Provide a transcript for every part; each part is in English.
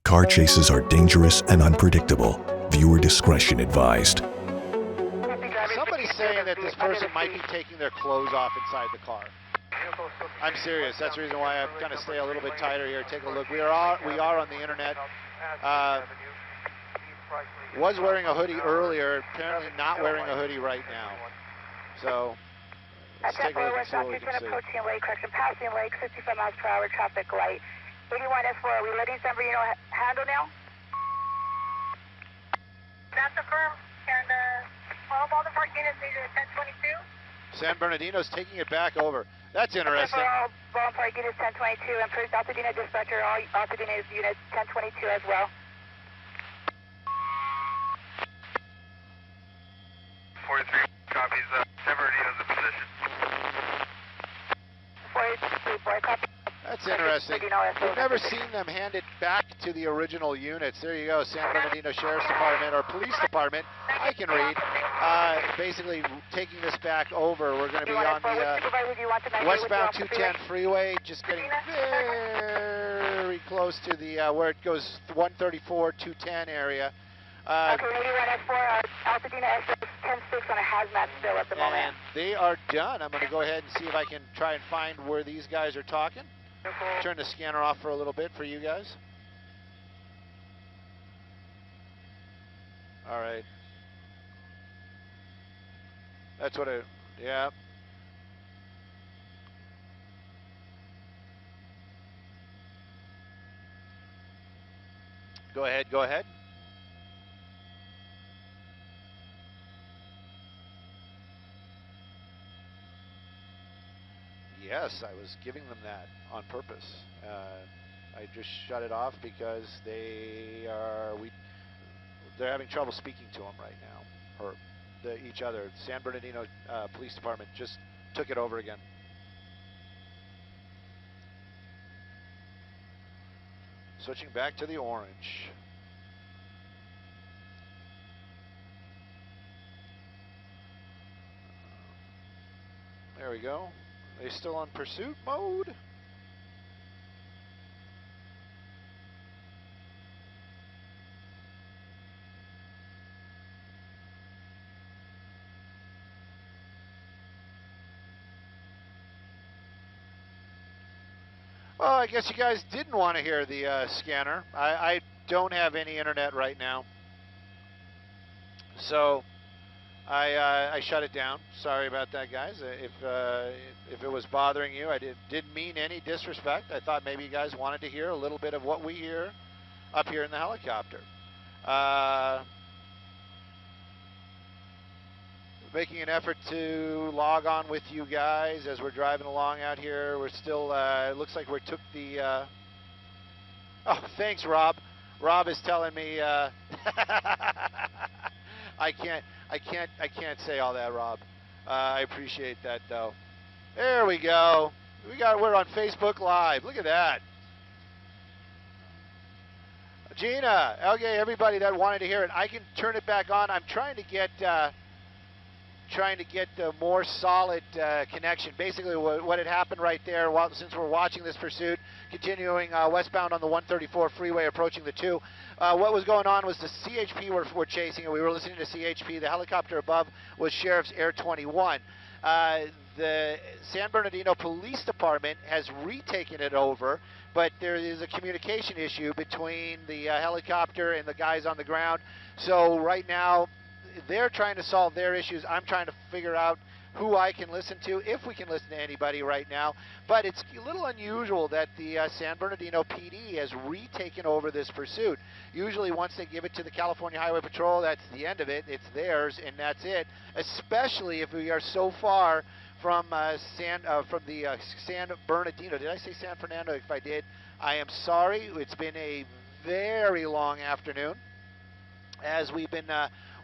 Car chases are dangerous and unpredictable. Viewer discretion advised. Somebody's saying that this person might be taking their clothes off inside the car. I'm serious. That's the reason why I'm going to stay a little bit tighter here. Take a look. We are on the internet. Was wearing a hoodie earlier. Apparently not wearing a hoodie right now. So let's take a look and see what we can see. Approaching lake, correction, passing lake, 65 miles per hour, traffic light. 81S4, are we letting San Bernardino handle now? That's affirmed. And all the park units needed at 1022. San Bernardino's taking it back over. That's interesting. All ballpark units 1022, and first Altadena dispatcher, all Altadena units 1022 as well. 43 copies. San Bernardino's in position. 43, boy, copy. That's interesting. We've never seen them hand it back to the original units. There you go, San Bernardino Sheriff's Department or Police Department. I can read. Basically taking this back over. We're going to be on the westbound 210 freeway, just getting very close to the where it goes 134, 210 area. Okay, 81S4, Altadena SS 10-6 on a hazmat still at the moment. And they are done. I'm going to go ahead and see if I can try and find where these guys are talking. Turn the scanner off for a little bit for you guys. All right. That's what yeah. Go ahead, go ahead. Yes, I was giving them that on purpose. I just shut it off because they're having trouble speaking to them right now, or each other. San Bernardino Police Department just took it over again. Switching back to the orange. There we go. Are they still on pursuit mode? Well, I guess you guys didn't want to hear the scanner. I don't have any internet right now. So I shut it down. Sorry about that, guys. If it was bothering you, I didn't mean any disrespect. I thought maybe you guys wanted to hear a little bit of what we hear up here in the helicopter. Making an effort to log on with you guys as we're driving along out here. We're still, it looks like we took the, oh, thanks, Rob. Rob is telling me, I can't say all that, Rob. I appreciate that, though. There we go. We're on Facebook Live. Look at that. Gina, okay, everybody that wanted to hear it, I can turn it back on. I'm trying to get a more solid connection. Basically, what had happened right there, since we're watching this pursuit, continuing westbound on the 134 freeway, approaching the 2. What was going on was the CHP we're chasing, and we were listening to CHP. The helicopter above was Sheriff's Air 21. The San Bernardino Police Department has retaken it over, but there is a communication issue between the helicopter and the guys on the ground. So right now, they're trying to solve their issues. I'm trying to figure out who I can listen to, if we can listen to anybody right now. But it's a little unusual that the San Bernardino PD has retaken over this pursuit. Usually once they give it to the California Highway Patrol, that's the end of it. It's theirs, and that's it, especially if we are so far from San Bernardino. Did I say San Fernando? If I did, I am sorry. It's been a very long afternoon as we've been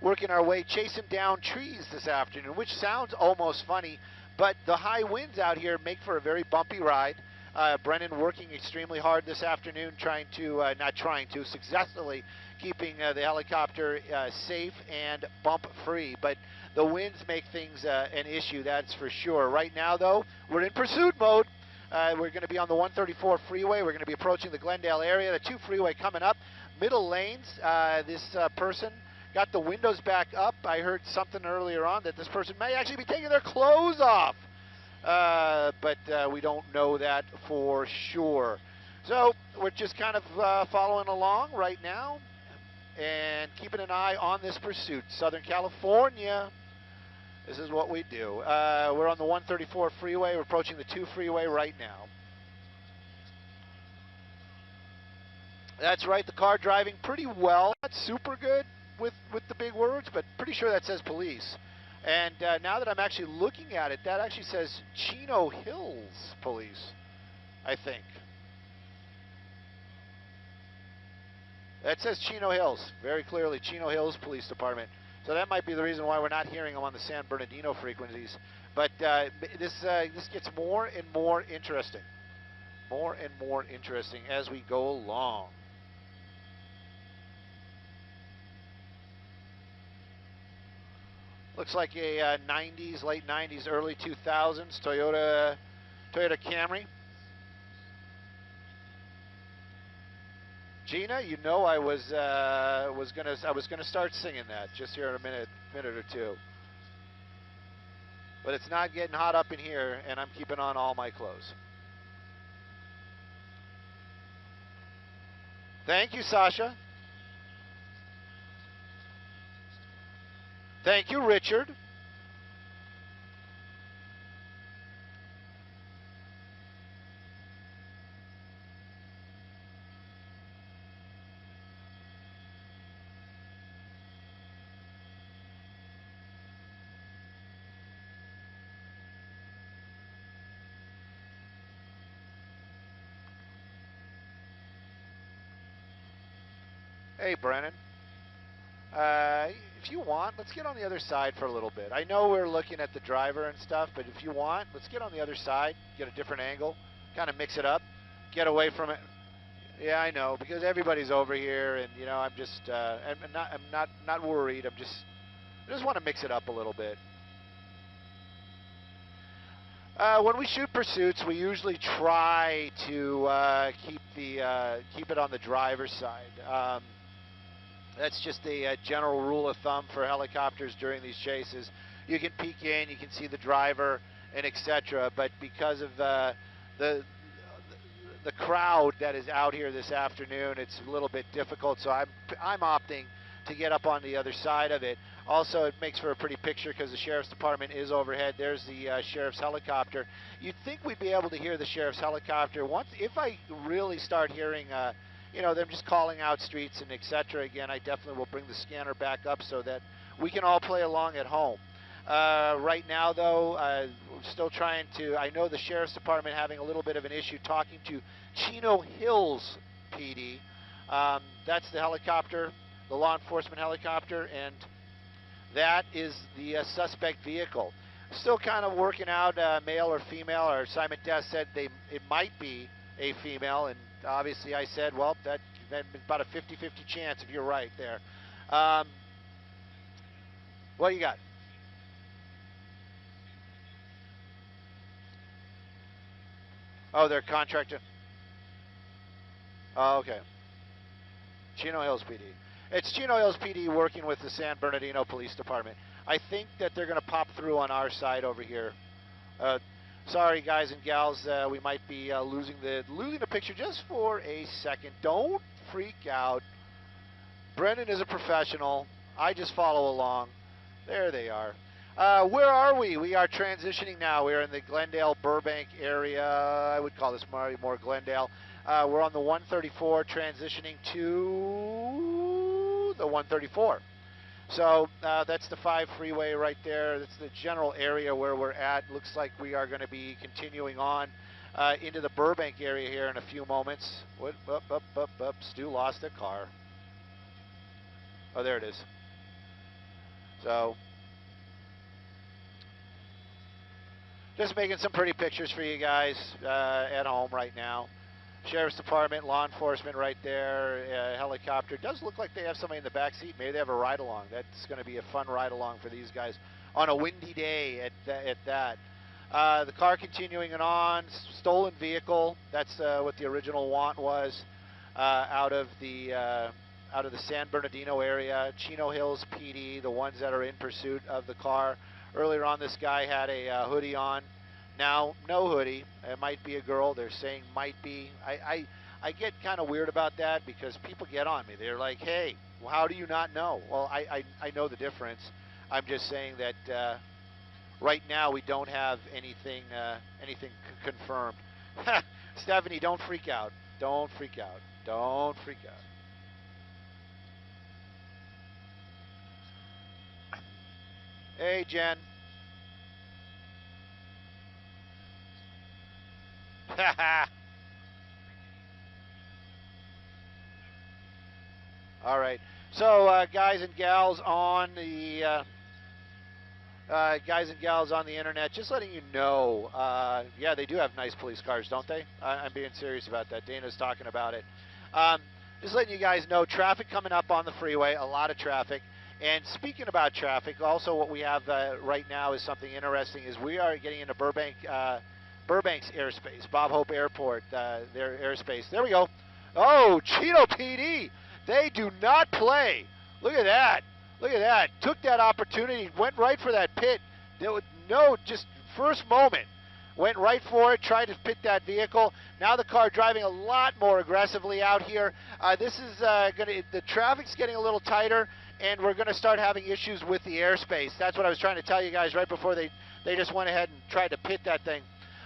working our way, chasing down trees this afternoon, which sounds almost funny, but the high winds out here make for a very bumpy ride. Brennan working extremely hard this afternoon, successfully keeping the helicopter safe and bump free, but the winds make things an issue, that's for sure. Right now, though, we're in pursuit mode. We're going to be on the 134 freeway. We're going to be approaching the Glendale area. The 2 freeway coming up. Middle lanes. This person got the windows back up. I heard something earlier on that this person may actually be taking their clothes off. But we don't know that for sure. So we're just kind of following along right now and keeping an eye on this pursuit. Southern California, this is what we do. We're on the 134 freeway. We're approaching the 2 freeway right now. That's right, the car driving pretty well. Not super good with the big words, but pretty sure that says police. And now that I'm actually looking at it, that actually says Chino Hills Police, I think. That says Chino Hills, very clearly, Chino Hills Police Department. So that might be the reason why we're not hearing them on the San Bernardino frequencies. But this gets more and more interesting. More and more interesting as we go along. Looks like a 90s, late 90s, early 2000s Toyota Camry. Gina, you know I was gonna start singing that just here in a minute or two. But it's not getting hot up in here, and I'm keeping on all my clothes. Thank you, Sasha. Thank you, Richard. Hey, Brennan. If you want, let's get on the other side for a little bit. I know we're looking at the driver and stuff, but if you want, let's get on the other side, get a different angle, kind of mix it up, get away from it. Yeah, I know, because everybody's over here, and you know, I'm just, I'm not worried. I just want to mix it up a little bit. When we shoot pursuits, we usually try to keep it on the driver's side. That's just a general rule of thumb for helicopters during these chases. You can peek in, you can see the driver, and etc. But because of the crowd that is out here this afternoon, it's a little bit difficult. So I'm opting to get up on the other side of it. Also, it makes for a pretty picture because the sheriff's department is overhead. There's the sheriff's helicopter. You'd think we'd be able to hear the sheriff's helicopter once if I really start hearing. You know, them just calling out streets and etc. Again, I definitely will bring the scanner back up so that we can all play along at home. Right now, though, we're still trying to, I know the Sheriff's Department having a little bit of an issue talking to Chino Hills PD. That's the helicopter, the law enforcement helicopter, and that is the suspect vehicle. Still kind of working out male or female. Our assignment desk said it might be a female, and obviously I said, well, that's about a 50-50 chance if you're right there. What do you got? Oh, they're contracted. Oh, okay. Chino Hills PD. It's Chino Hills PD working with the San Bernardino Police Department. I think that they're going to pop through on our side over here. Sorry, guys and gals, we might be losing the picture just for a second. Don't freak out. Brendan is a professional. I just follow along. There they are. Where are we? We are transitioning now. We're in the Glendale, Burbank area. I would call this more Glendale. We're on the 134 transitioning to the 134. So that's the 5 freeway right there. That's the general area where we're at. Looks like we are going to be continuing on into the Burbank area here in a few moments. What? Up. Stu lost a car. Oh, there it is. So just making some pretty pictures for you guys at home right now. Sheriff's Department, law enforcement right there, helicopter. Does look like they have somebody in the back seat. Maybe they have a ride-along. That's going to be a fun ride-along for these guys on a windy day at that. The car continuing on, stolen vehicle. That's what the original want was, out of the San Bernardino area. Chino Hills PD, the ones that are in pursuit of the car. Earlier on, this guy had a hoodie on. Now, no hoodie. It might be a girl. They're saying might be. I get kind of weird about that because people get on me. They're like, hey, well, how do you not know? Well, I know the difference. I'm just saying that right now we don't have anything confirmed. Stephanie, don't freak out. Don't freak out. Don't freak out. Hey, Jen. All right. So, guys and gals on the internet, just letting you know, yeah, they do have nice police cars, don't they? I'm being serious about that. Dana's talking about it. Just letting you guys know, traffic coming up on the freeway, a lot of traffic. And speaking about traffic, also what we have right now is something interesting, is we are getting into Burbank's airspace, Bob Hope Airport, their airspace. There we go. Oh, Chino PD. They do not play. Look at that. Look at that. Took that opportunity, went right for that pit. There was no, just first moment. Went right for it, tried to pit that vehicle. Now the car driving a lot more aggressively out here. This is the traffic's getting a little tighter, and we're going to start having issues with the airspace. That's what I was trying to tell you guys right before they just went ahead and tried to pit that thing.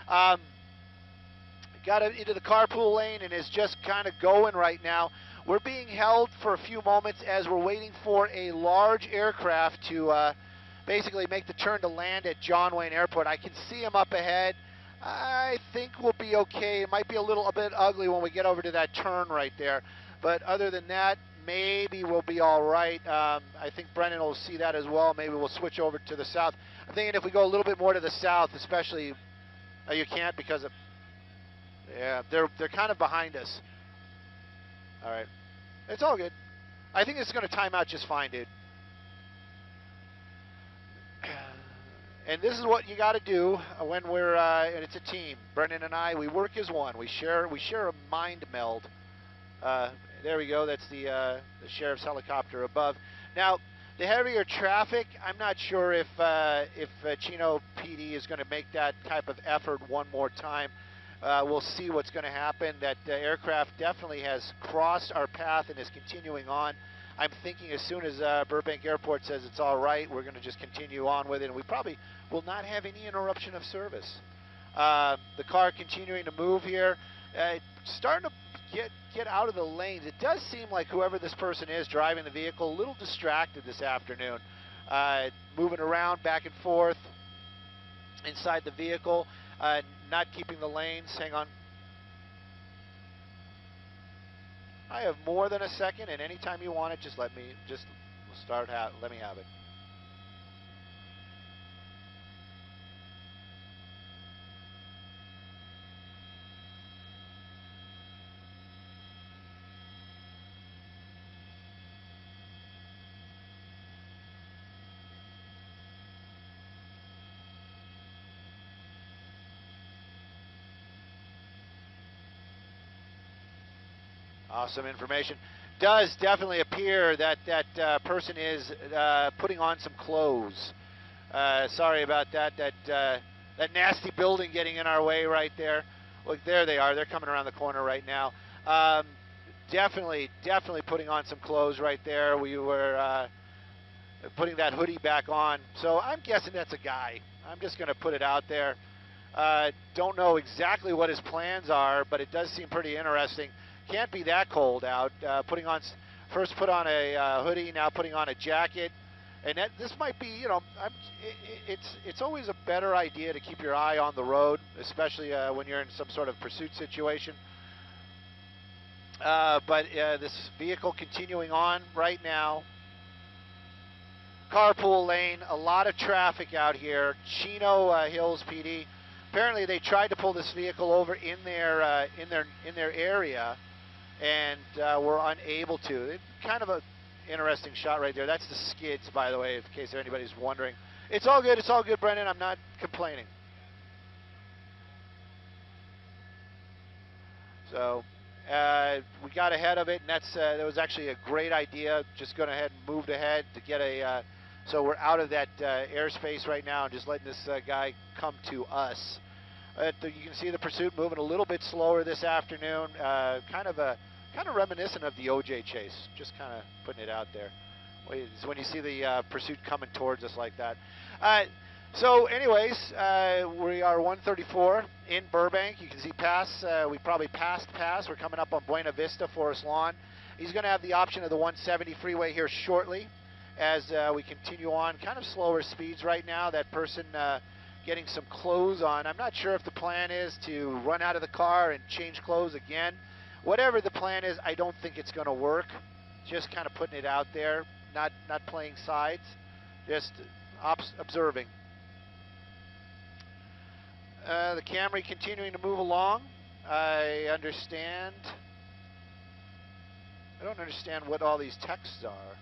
Got into the carpool lane and is just kind of going right now. We're being held for a few moments as we're waiting for a large aircraft to basically make the turn to land at John Wayne Airport. I can see him up ahead. I think we'll be okay. It might be a bit ugly when we get over to that turn right there. But other than that, maybe we'll be all right. I think Brennan will see that as well. Maybe we'll switch over to the south. I'm thinking if we go a little bit more to the south, especially, you can't because of, yeah, they're kind of behind us. All right. It's all good. I think it's going to time out just fine, dude. And this is what you got to do when we're, and it's a team. Brendan and I, we work as one. We share a mind meld. There we go. That's the sheriff's helicopter above. Now, the heavier traffic, I'm not sure if Chino PD is going to make that type of effort one more time. We'll see what's going to happen. That aircraft definitely has crossed our path and is continuing on. I'm thinking as soon as Burbank Airport says it's all right, we're going to just continue on with it, and we probably will not have any interruption of service. The car continuing to move here, starting to get out of the lanes. It does seem like whoever this person is driving the vehicle, a little distracted this afternoon, moving around back and forth inside the vehicle. Not keeping the lanes. Hang on. I have more than a second, and anytime you want it, just let me let me have it. Awesome information. Does definitely appear that that person is putting on some clothes. Sorry about that. That nasty building getting in our way right there. Look, there they are. They're coming around the corner right now. Definitely putting on some clothes right there. We were putting that hoodie back on. So I'm guessing that's a guy. I'm just going to put it out there. Don't know exactly what his plans are, but it does seem pretty interesting. Can't be that cold out. First put on a hoodie, now putting on a jacket, and this might be, it's always a better idea to keep your eye on the road, especially when you're in some sort of pursuit situation. But this vehicle continuing on right now. Carpool lane, a lot of traffic out here. Chino Hills PD. Apparently, they tried to pull this vehicle over in their area, and were unable to. It's kind of an interesting shot right there. That's the skids, by the way, in case anybody's wondering. It's all good, Brendan. I'm not complaining. So we got ahead of it, and that was actually a great idea. Just going ahead and moved ahead to get a. So we're out of that airspace right now, and just letting this guy come to us. You can see the pursuit moving a little bit slower this afternoon. Kind of reminiscent of the OJ chase. Just kind of putting it out there. When you see the pursuit coming towards us like that. So anyways, we are 134 in Burbank. You can see Pass. We probably passed Pass. We're coming up on Buena Vista, Forest Lawn. He's going to have the option of the 170 freeway here shortly as we continue on. Kind of slower speeds right now. That person getting some clothes on. I'm not sure if the plan is to run out of the car and change clothes again. Whatever the plan is, I don't think it's going to work. Just kind of putting it out there, not playing sides, just observing. The Camry continuing to move along. I understand. I don't understand what all these texts are.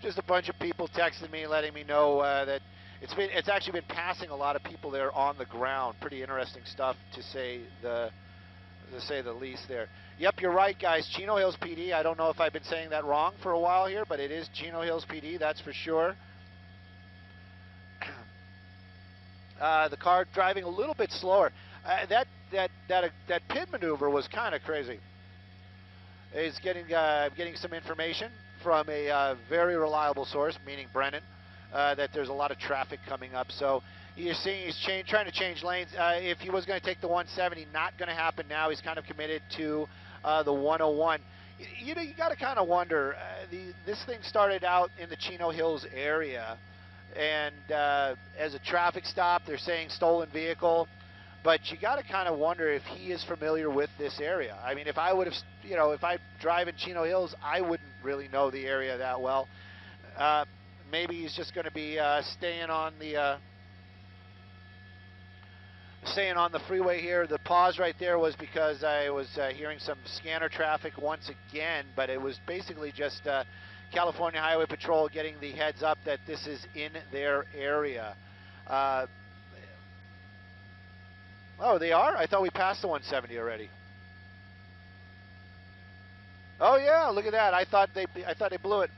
Just a bunch of people texting me, letting me know that it's actually been passing a lot of people there on the ground. Pretty interesting stuff to say the least there. Yep, you're right, guys. Chino Hills PD. I don't know if I've been saying that wrong for a while here, but it is Chino Hills PD. That's for sure. The car driving a little bit slower. That pit maneuver was kind of crazy. He's getting some information from a very reliable source, meaning Brennan, that there's a lot of traffic coming up. So you're seeing he's trying to change lanes. If he was going to take the 170, not going to happen now. He's kind of committed to the 101. You know, you got to kind of wonder. This thing started out in the Chino Hills area, and as a traffic stop, they're saying stolen vehicle. But you got to kind of wonder if he is familiar with this area. I mean, if I would have, you know, if I drive in Chino Hills, I wouldn't really know the area that well. Maybe he's just going to be staying on the freeway here. The pause right there was because I was hearing some scanner traffic once again, but it was basically just California Highway Patrol getting the heads up that this is in their area. Oh, they are? I thought we passed the 170 already. Oh yeah, look at that. I thought they blew it.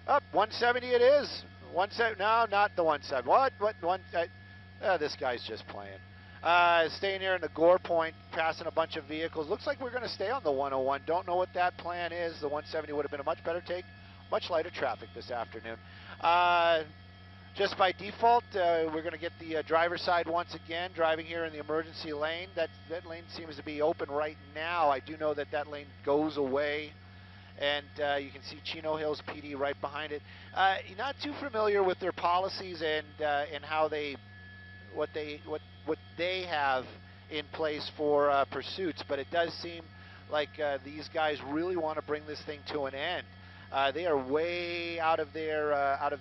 Up, 170 it is. 170. No, not the 170. What? This guy's just playing. Staying here in the Gore Point, passing a bunch of vehicles. Looks like we're going to stay on the 101. Don't know what that plan is. The 170 would have been a much better take. Much lighter traffic this afternoon. Just by default, we're going to get the driver's side once again, driving here in the emergency lane. That lane seems to be open right now. I do know that lane goes away, and you can see Chino Hills PD right behind it. Not too familiar with their policies and how what they have in place for pursuits, but it does seem like these guys really want to bring this thing to an end. They are way out of their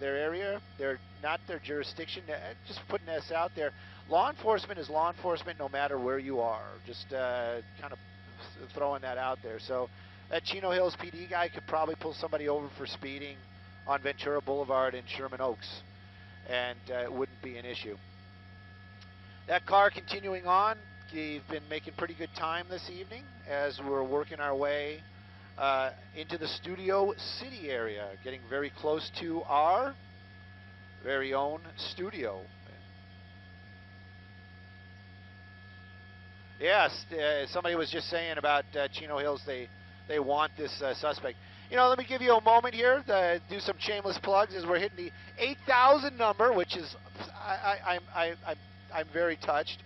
area. They're not their jurisdiction. Just putting this out there. Law enforcement is law enforcement no matter where you are. Just kind of throwing that out there. So that Chino Hills PD guy could probably pull somebody over for speeding on Ventura Boulevard in Sherman Oaks, and it wouldn't be an issue. That car continuing on. We've been making pretty good time this evening as we're working our way into the Studio City area, getting very close to our very own studio. Yes, somebody was just saying about Chino Hills, they want this suspect. You know, let me give you a moment here to do some shameless plugs as we're hitting the 8,000 number, which is I'm very touched.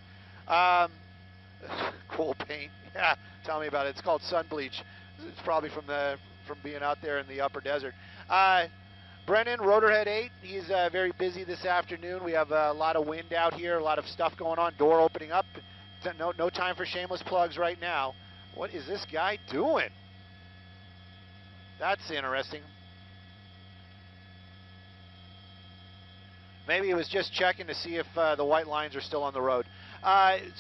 Cool paint, yeah. Tell me about it. It's called sun bleach. It's probably from being out there in the upper desert. Brennan, Rotorhead 8, he's very busy this afternoon. We have a lot of wind out here, a lot of stuff going on, door opening up. No time for shameless plugs right now. What is this guy doing? That's interesting. Maybe he was just checking to see if the white lines are still on the road.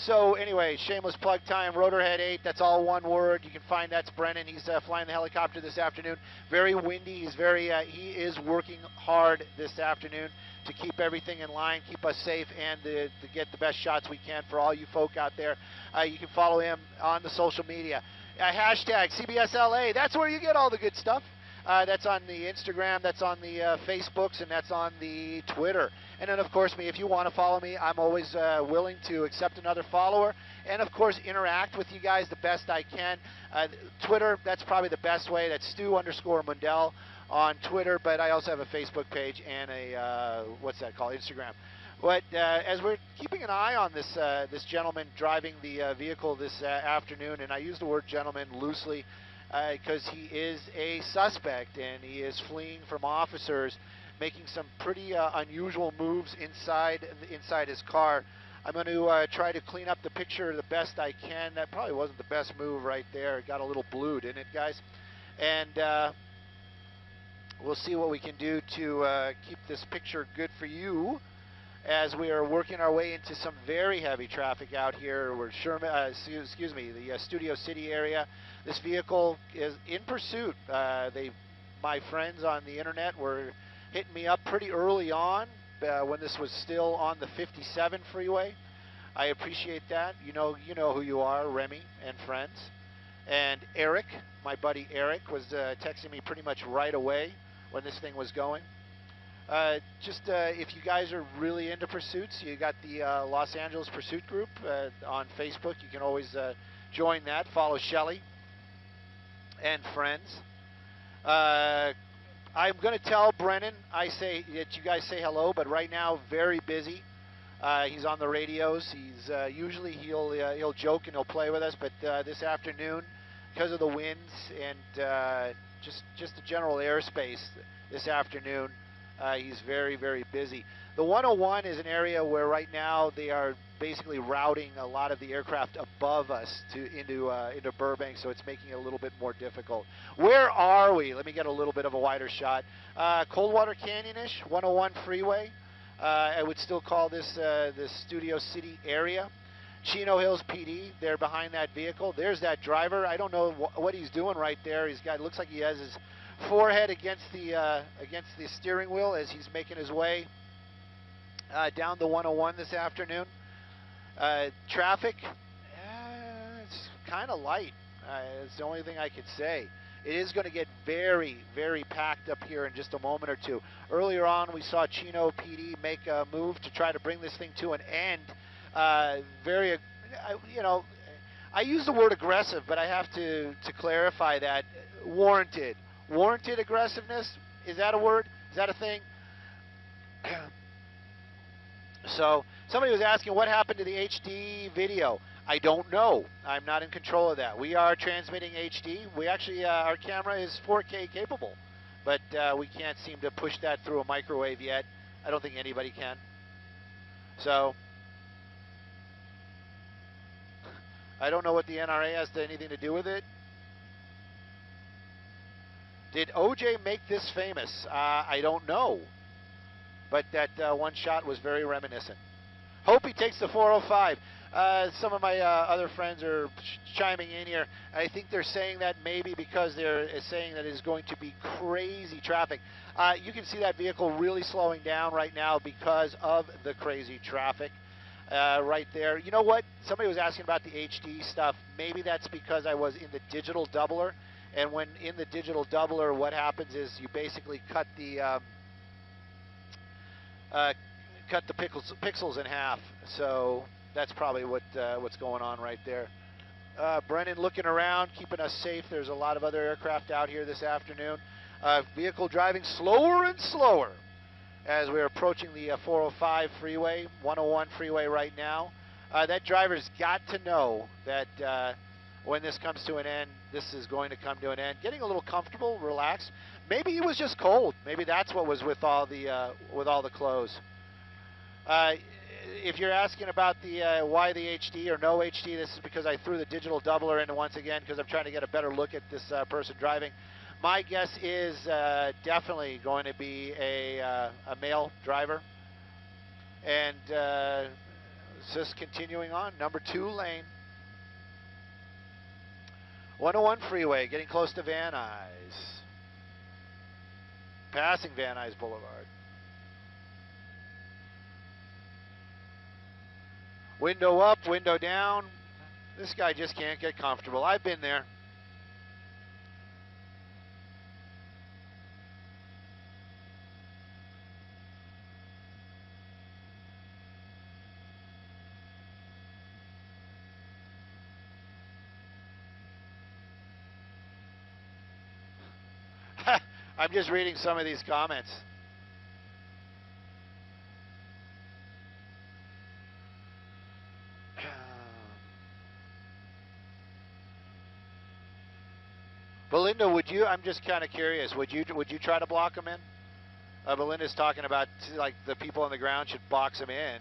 So anyway, shameless plug time, Rotorhead 8, that's all one word. You can find that's Brennan. He's flying the helicopter this afternoon. Very windy. He is working hard this afternoon to keep everything in line, keep us safe, and to get the best shots we can for all you folk out there. You can follow him on the social media. Hashtag CBSLA, that's where you get all the good stuff. That's on the Instagram, that's on the Facebooks, and that's on the Twitter. And then, of course, if you want to follow me, I'm always willing to accept another follower and, of course, interact with you guys the best I can. Twitter, that's probably the best way. That's Stu_Mundell on Twitter, but I also have a Facebook page and a, what's that called, Instagram. But as we're keeping an eye on this, this gentleman driving the vehicle this afternoon, and I use the word gentleman loosely, because he is a suspect and he is fleeing from officers, making some pretty unusual moves inside his car. I'm going to try to clean up the picture the best I can. That probably wasn't the best move right there. It got a little blue, didn't it, guys? And we'll see what we can do to keep this picture good for you as we are working our way into some very heavy traffic out here. We're the Studio City area. This vehicle is in pursuit. My friends on the internet were hitting me up pretty early on when this was still on the 57 freeway. I appreciate that. You know who you are, Remy and friends. And Eric, my buddy Eric, was texting me pretty much right away when this thing was going. If you guys are really into pursuits, you got the Los Angeles Pursuit Group on Facebook. You can always join that. Follow Shelly and friends. I'm going to tell Brennan that you guys say hello, but right now very busy. He's on the radios. He's usually he'll joke and he'll play with us, but this afternoon, because of the winds and just the general airspace this afternoon, he's very, very busy. The 101 is an area where right now they are basically routing a lot of the aircraft above us into Burbank, so it's making it a little bit more difficult. Where are we? Let me get a little bit of a wider shot. Coldwater Canyon-ish, 101 freeway. I would still call this the Studio City area. Chino Hills PD, they're behind that vehicle. There's that driver. I don't know what he's doing right there. Looks like he has his forehead against the steering wheel as he's making his way down the 101 this afternoon. Traffic, it's kind of light. It's the only thing I could say. It is going to get very, very packed up here in just a moment or two. Earlier on, we saw Chino PD make a move to try to bring this thing to an end. I use the word aggressive, but I have to clarify that. Warranted aggressiveness, is that a word? Is that a thing? So somebody was asking what happened to the HD video. I don't know. I'm not in control of that. We are transmitting HD. We actually, our camera is 4K capable, but we can't seem to push that through a microwave yet. I don't think anybody can. So I don't know what the NRA has anything to do with it. Did OJ make this famous? I don't know. But that one shot was very reminiscent. Hope he takes the 405. Some of my other friends are chiming in here. I think they're saying that maybe because they're saying that it's going to be crazy traffic. You can see that vehicle really slowing down right now because of the crazy traffic right there. You know what? Somebody was asking about the HD stuff. Maybe that's because I was in the digital doubler. And when in the digital doubler, what happens is you basically cut the pixels in half. So that's probably what's going on right there. Brennan looking around, keeping us safe. There's a lot of other aircraft out here this afternoon. Vehicle driving slower and slower as we're approaching the 405 freeway, 101 freeway right now. That driver's got to know that when this comes to an end, this is going to come to an end. Getting a little comfortable, relaxed. Maybe he was just cold. Maybe that's what was with all the clothes. If you're asking about the why the HD or no HD, this is because I threw the digital doubler in once again because I'm trying to get a better look at this person driving. My guess is definitely going to be a male driver. And it's just continuing on, number 2 lane. 101 freeway, getting close to Van Nuys. Passing Van Nuys Boulevard. Window up, window down. This guy just can't get comfortable. I've been there. I'm just reading some of these comments. Belinda, would you? I'm just kind of curious. Would you try to block them in? Belinda's talking about like the people on the ground should box them in.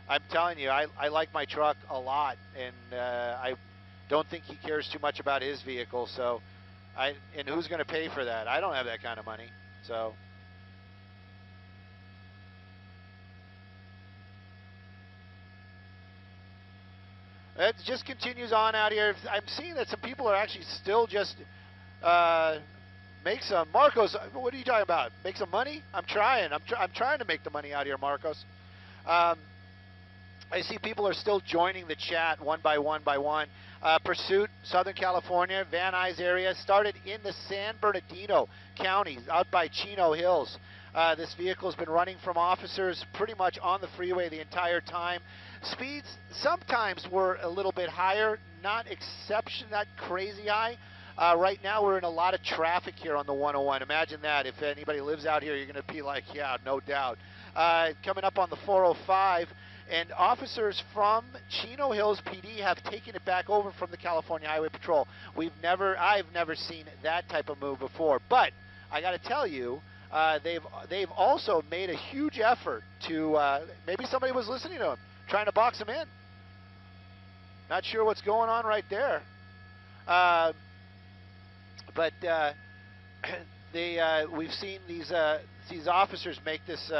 I'm telling you, I like my truck a lot, and I don't think he cares too much about his vehicle. So, and who's going to pay for that? I don't have that kind of money. So. It just continues on out here. I'm seeing that some people are actually still just make some. Marcos, what are you talking about? Make some money? I'm trying. I'm trying to make the money out here, Marcos. I see people are still joining the chat one by one by one. Pursuit, Southern California, Van Nuys area, started in the San Bernardino County, out by Chino Hills. This vehicle has been running from officers pretty much on the freeway the entire time. Speeds sometimes were a little bit higher, not crazy high. Right now we're in a lot of traffic here on the 101. Imagine that. If anybody lives out here, you're going to be like, yeah, no doubt. Coming up on the 405, and officers from Chino Hills PD have taken it back over from the California Highway Patrol. I've never seen that type of move before. But I got to tell you, they've also made a huge effort to maybe somebody was listening to them, trying to box them in. Not sure what's going on right there. But we've seen these officers make this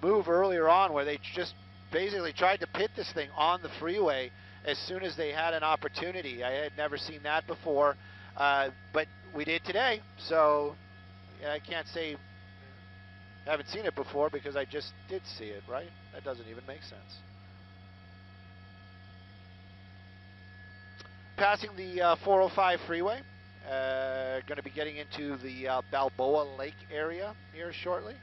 move earlier on where they just basically tried to pit this thing on the freeway as soon as they had an opportunity. I had never seen that before, but we did today. So I can't say I haven't seen it before because I just did see it, right? That doesn't even make sense. Passing the 405 freeway. Going to be getting into the Balboa Lake area here shortly.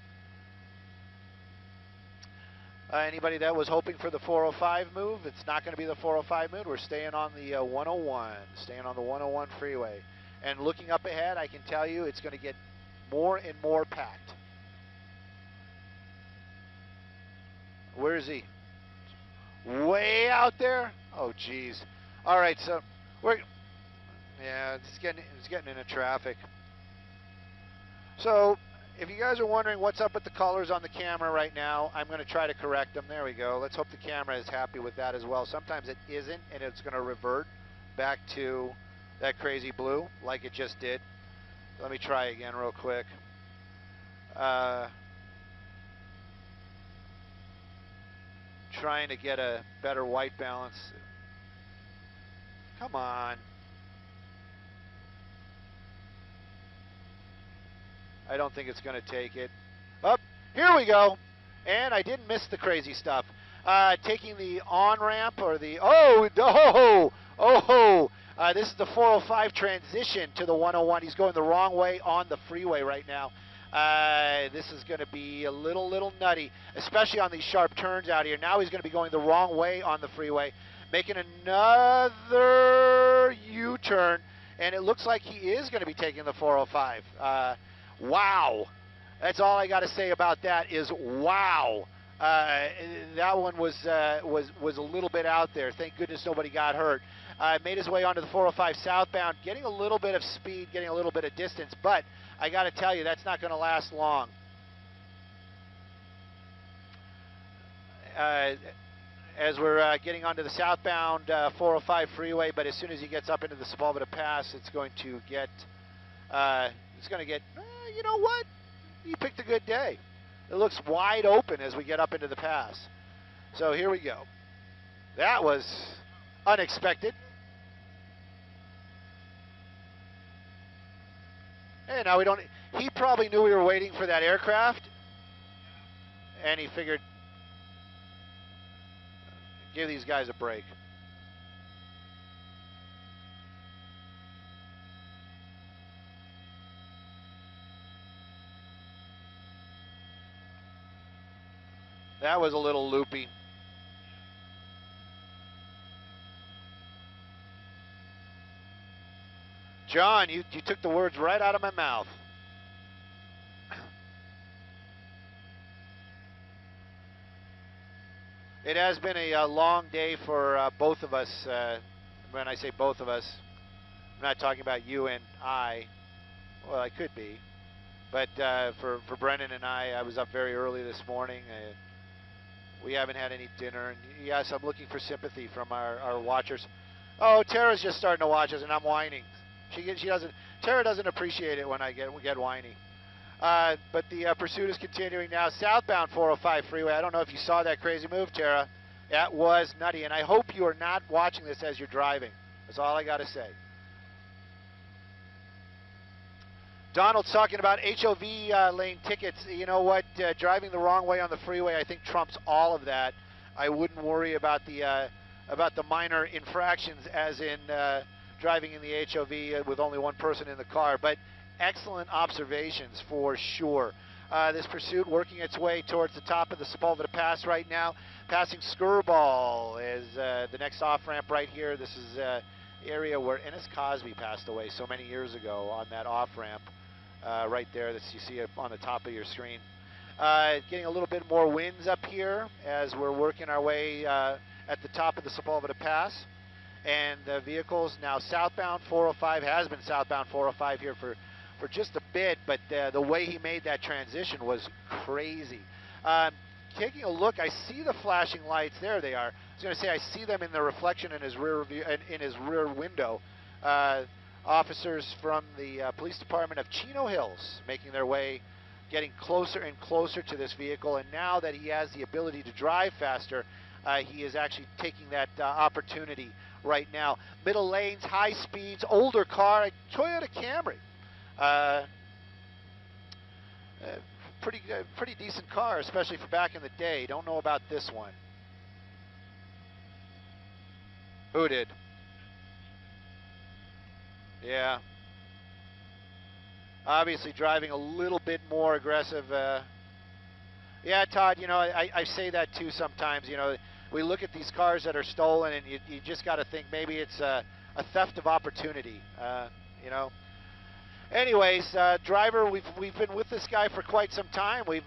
Anybody that was hoping for the 405 move, it's not going to be the 405 move. We're staying on the 101, staying on the 101 freeway. And looking up ahead, I can tell you it's going to get more and more packed. Where is he? Way out there? Oh, geez. All right, so it's getting into traffic. So if you guys are wondering what's up with the colors on the camera right now, I'm going to try to correct them. There we go. Let's hope the camera is happy with that as well. Sometimes it isn't, and it's going to revert back to that crazy blue like it just did. Let me try again real quick. Trying to get a better white balance. Come on. I don't think it's going to take it. Up, here we go. And I didn't miss the crazy stuff. Taking the on-ramp or the, this is the 405 transition to the 101. He's going the wrong way on the freeway right now. This is going to be a little nutty, especially on these sharp turns out here. Now he's going to be going the wrong way on the freeway, making another U-turn, and it looks like he is going to be taking the 405. Wow. That's all I got to say about that is wow. That one was a little bit out there. Thank goodness nobody got hurt. Made his way onto the 405 southbound, getting a little bit of speed, getting a little bit of distance, but I got to tell you, that's not going to last long. As we're getting onto the southbound 405 freeway, but as soon as he gets up into the Sepulveda Pass, it's going to get, you know what? You picked a good day. It looks wide open as we get up into the pass. So here we go. That was unexpected. Hey, now we don't. He probably knew we were waiting for that aircraft, and he figured, give these guys a break. That was a little loopy. John, you took the words right out of my mouth. It has been a long day for both of us. When I say both of us, I'm not talking about you and I. Well, I could be. But for Brendan and I was up very early this morning. We haven't had any dinner. And yes, I'm looking for sympathy from our watchers. Oh, Tara's just starting to watch us, and I'm whining. She doesn't. Tara doesn't appreciate it when I get whiny. But the pursuit is continuing now. Southbound 405 freeway. I don't know if you saw that crazy move, Tara. That was nutty, and I hope you are not watching this as you're driving. That's all I got to say. Donald's talking about HOV lane tickets. You know what? Driving the wrong way on the freeway, I think, trumps all of that. I wouldn't worry about the minor infractions, as in driving in the HOV with only one person in the car. But excellent observations for sure. This pursuit working its way towards the top of the Sepulveda Pass right now. Passing Skirball is the next off-ramp right here. This is the area where Ennis Cosby passed away so many years ago on that off-ramp. Right there, that you see it on the top of your screen. Getting a little bit more winds up here as we're working our way at the top of the Sepulveda Pass. And the vehicles now southbound 405, has been southbound 405 here for just a bit, but the way he made that transition was crazy. Taking a look, I see the flashing lights. There they are. I was going to say I see them in the reflection in his rear view, in his rear window. Officers from the police department of Chino Hills making their way, getting closer and closer to this vehicle, and now that he has the ability to drive faster, he is actually taking that opportunity right now. Middle lanes, high speeds, older car, Toyota Camry. Pretty decent car, especially for back in the day. Don't know about this one. Who did? Yeah. Obviously driving a little bit more aggressive. Yeah, Todd, you know, I say that too sometimes. You know, we look at these cars that are stolen, and you just got to think maybe it's a theft of opportunity, you know. Anyways, driver, we've been with this guy for quite some time. We've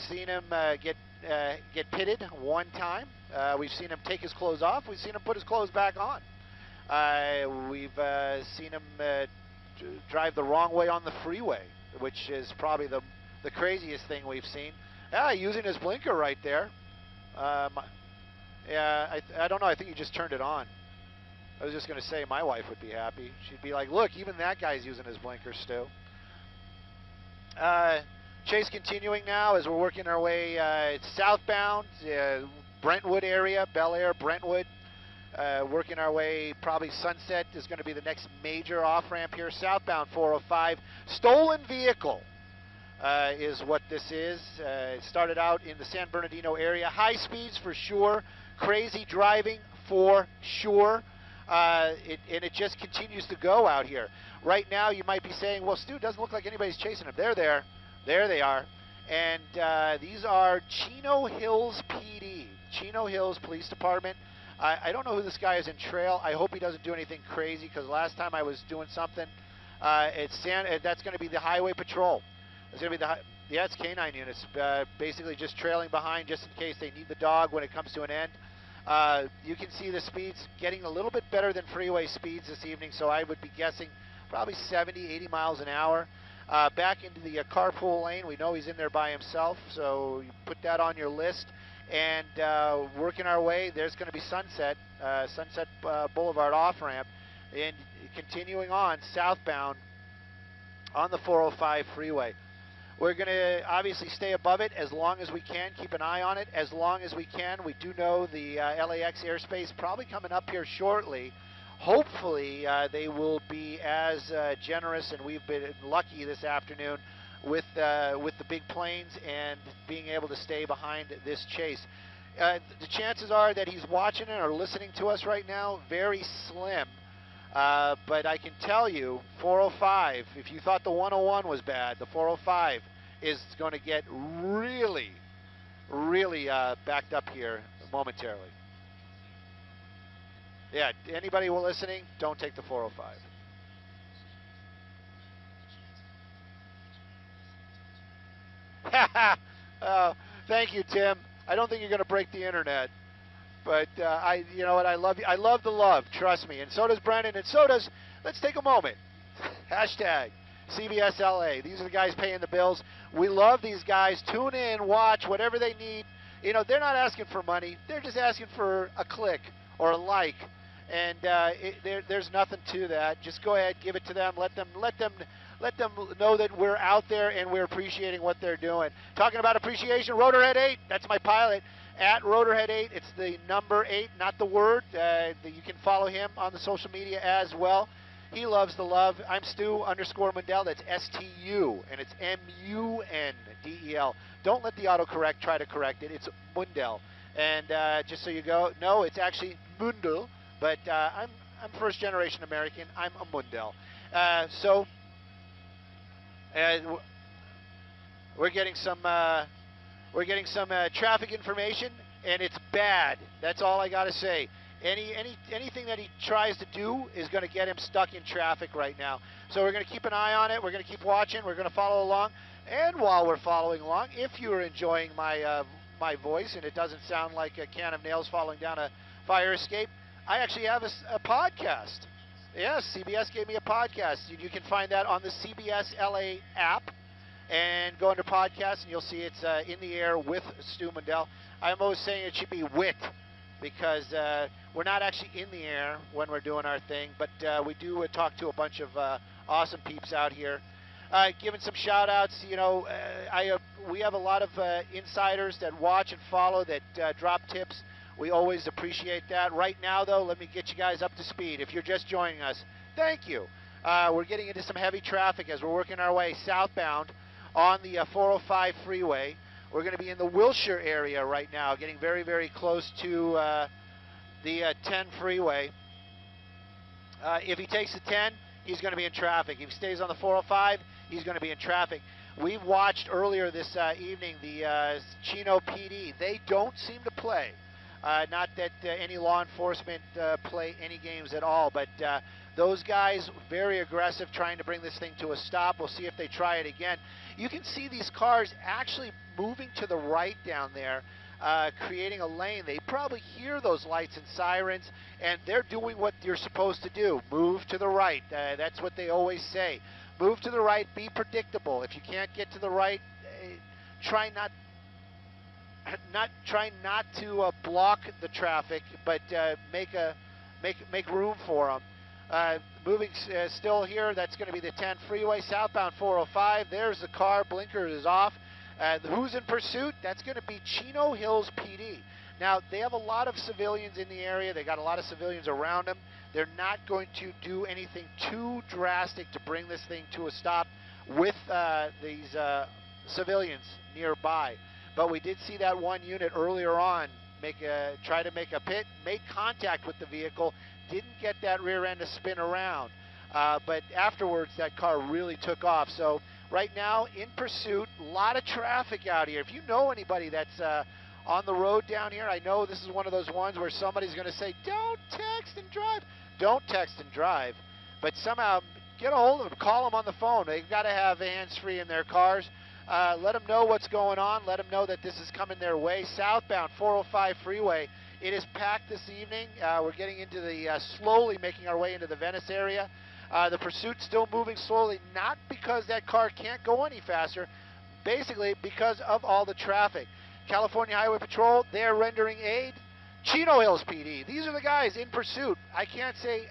seen him get pitted one time. We've seen him take his clothes off. We've seen him put his clothes back on. We've seen him drive the wrong way on the freeway, which is probably the craziest thing we've seen. Using his blinker right there. Yeah, I don't know. I think he just turned it on. I was just going to say my wife would be happy. She'd be like, look, even that guy's using his blinkers still. Chase continuing now as we're working our way southbound, Brentwood area, Bel Air, Brentwood. Working our way, probably Sunset is going to be the next major off-ramp here. Southbound 405. Stolen vehicle is what this is. It started out in the San Bernardino area. High speeds for sure. Crazy driving for sure. And it just continues to go out here. Right now you might be saying, well, Stu, it doesn't look like anybody's chasing him. They're there. There they are. And these are Chino Hills PD. Chino Hills Police Department. I don't know who this guy is in trail. I hope he doesn't do anything crazy, because last time I was doing something, that's going to be the highway patrol. It's going to be it's K-9 units, basically just trailing behind just in case they need the dog when it comes to an end. You can see the speeds getting a little bit better than freeway speeds this evening, so I would be guessing probably 70, 80 miles an hour. Back into the carpool lane. We know he's in there by himself, so you put that on your list. And working our way, there's going to be Sunset Boulevard off-ramp, and continuing on southbound on the 405 freeway. We're going to obviously stay above it as long as we can, keep an eye on it as long as we can. We do know the LAX airspace probably coming up here shortly. Hopefully they will be as generous, and we've been lucky this afternoon with the big planes and being able to stay behind this chase. The chances are that he's watching it or listening to us right now, very slim. But I can tell you, 405, if you thought the 101 was bad, the 405 is going to get really, really backed up here momentarily. Yeah, anybody listening, don't take the 405. Thank you, Tim. I don't think you're going to break the internet. But you know what? I love you. I love the love. Trust me. And so does Brennan. And so does. Let's take a moment. Hashtag CBS LA. These are the guys paying the bills. We love these guys. Tune in, watch whatever they need. You know, they're not asking for money. They're just asking for a click or a like. And there's nothing to that. Just go ahead, give it to them. Let them know that we're out there and we're appreciating what they're doing. Talking about appreciation, Rotorhead 8. That's my pilot. At Rotorhead 8, it's the number 8, not the word. You can follow him on the social media as well. He loves the love. I'm Stu_Mundell. That's STU, and it's MUNDEL. Don't let the autocorrect try to correct it. It's Mundell. And just so you know, it's actually Mundell, but I'm first generation American. I'm a Mundell. So we're getting some. Traffic information, and it's bad. That's all I got to say. Anything that he tries to do is going to get him stuck in traffic right now. So we're going to keep an eye on it. We're going to keep watching. We're going to follow along. And while we're following along, if you're enjoying my my voice and it doesn't sound like a can of nails falling down a fire escape, I actually have a podcast. Yes, CBS gave me a podcast. You can find that on the CBS LA app. And go under podcasts, and you'll see it's in the air with Stu Mundell. I'm always saying it should be wit, because we're not actually in the air when we're doing our thing, but we do talk to a bunch of awesome peeps out here. Giving some shout-outs, you know, we have a lot of insiders that watch and follow that drop tips. We always appreciate that. Right now, though, let me get you guys up to speed. If you're just joining us, thank you. We're getting into some heavy traffic as we're working our way southbound on the 405 freeway. We're going to be in the Wilshire area right now, getting very, very close to the 10 freeway. If he takes the 10, he's going to be in traffic. If he stays on the 405, he's going to be in traffic. We've watched earlier this evening the Chino PD. They don't seem to play. Not that any law enforcement play any games at all, but those guys very aggressive trying to bring this thing to a stop. We'll see if they try it again. You can see these cars actually moving to the right down there, creating a lane. They probably hear those lights and sirens, and they're doing what you're supposed to do. Move to the right. That's what they always say. Move to the right. Be predictable. If you can't get to the right, try not to block the traffic, but make room for them. Moving still here, that's going to be the 10 freeway, southbound 405. There's the car, blinker is off. Who's in pursuit? That's going to be Chino Hills PD. Now, they have a lot of civilians in the area. They got a lot of civilians around them. They're not going to do anything too drastic to bring this thing to a stop with these civilians nearby. But we did see that one unit earlier on try to make a pit, made contact with the vehicle, didn't get that rear end to spin around. But afterwards, that car really took off. So right now, in pursuit, a lot of traffic out here. If you know anybody that's on the road down here, I know this is one of those ones where somebody's going to say, don't text and drive. Don't text and drive. But somehow, get a hold of them. Call them on the phone. They've got to have hands-free in their cars. Let them know what's going on. Let them know that this is coming their way. Southbound 405 freeway. It is packed this evening. We're getting into the slowly making our way into the Venice area. The pursuit's still moving slowly, not because that car can't go any faster, basically because of all the traffic. California Highway Patrol, they're rendering aid. Chino Hills PD, these are the guys in pursuit. I can't say,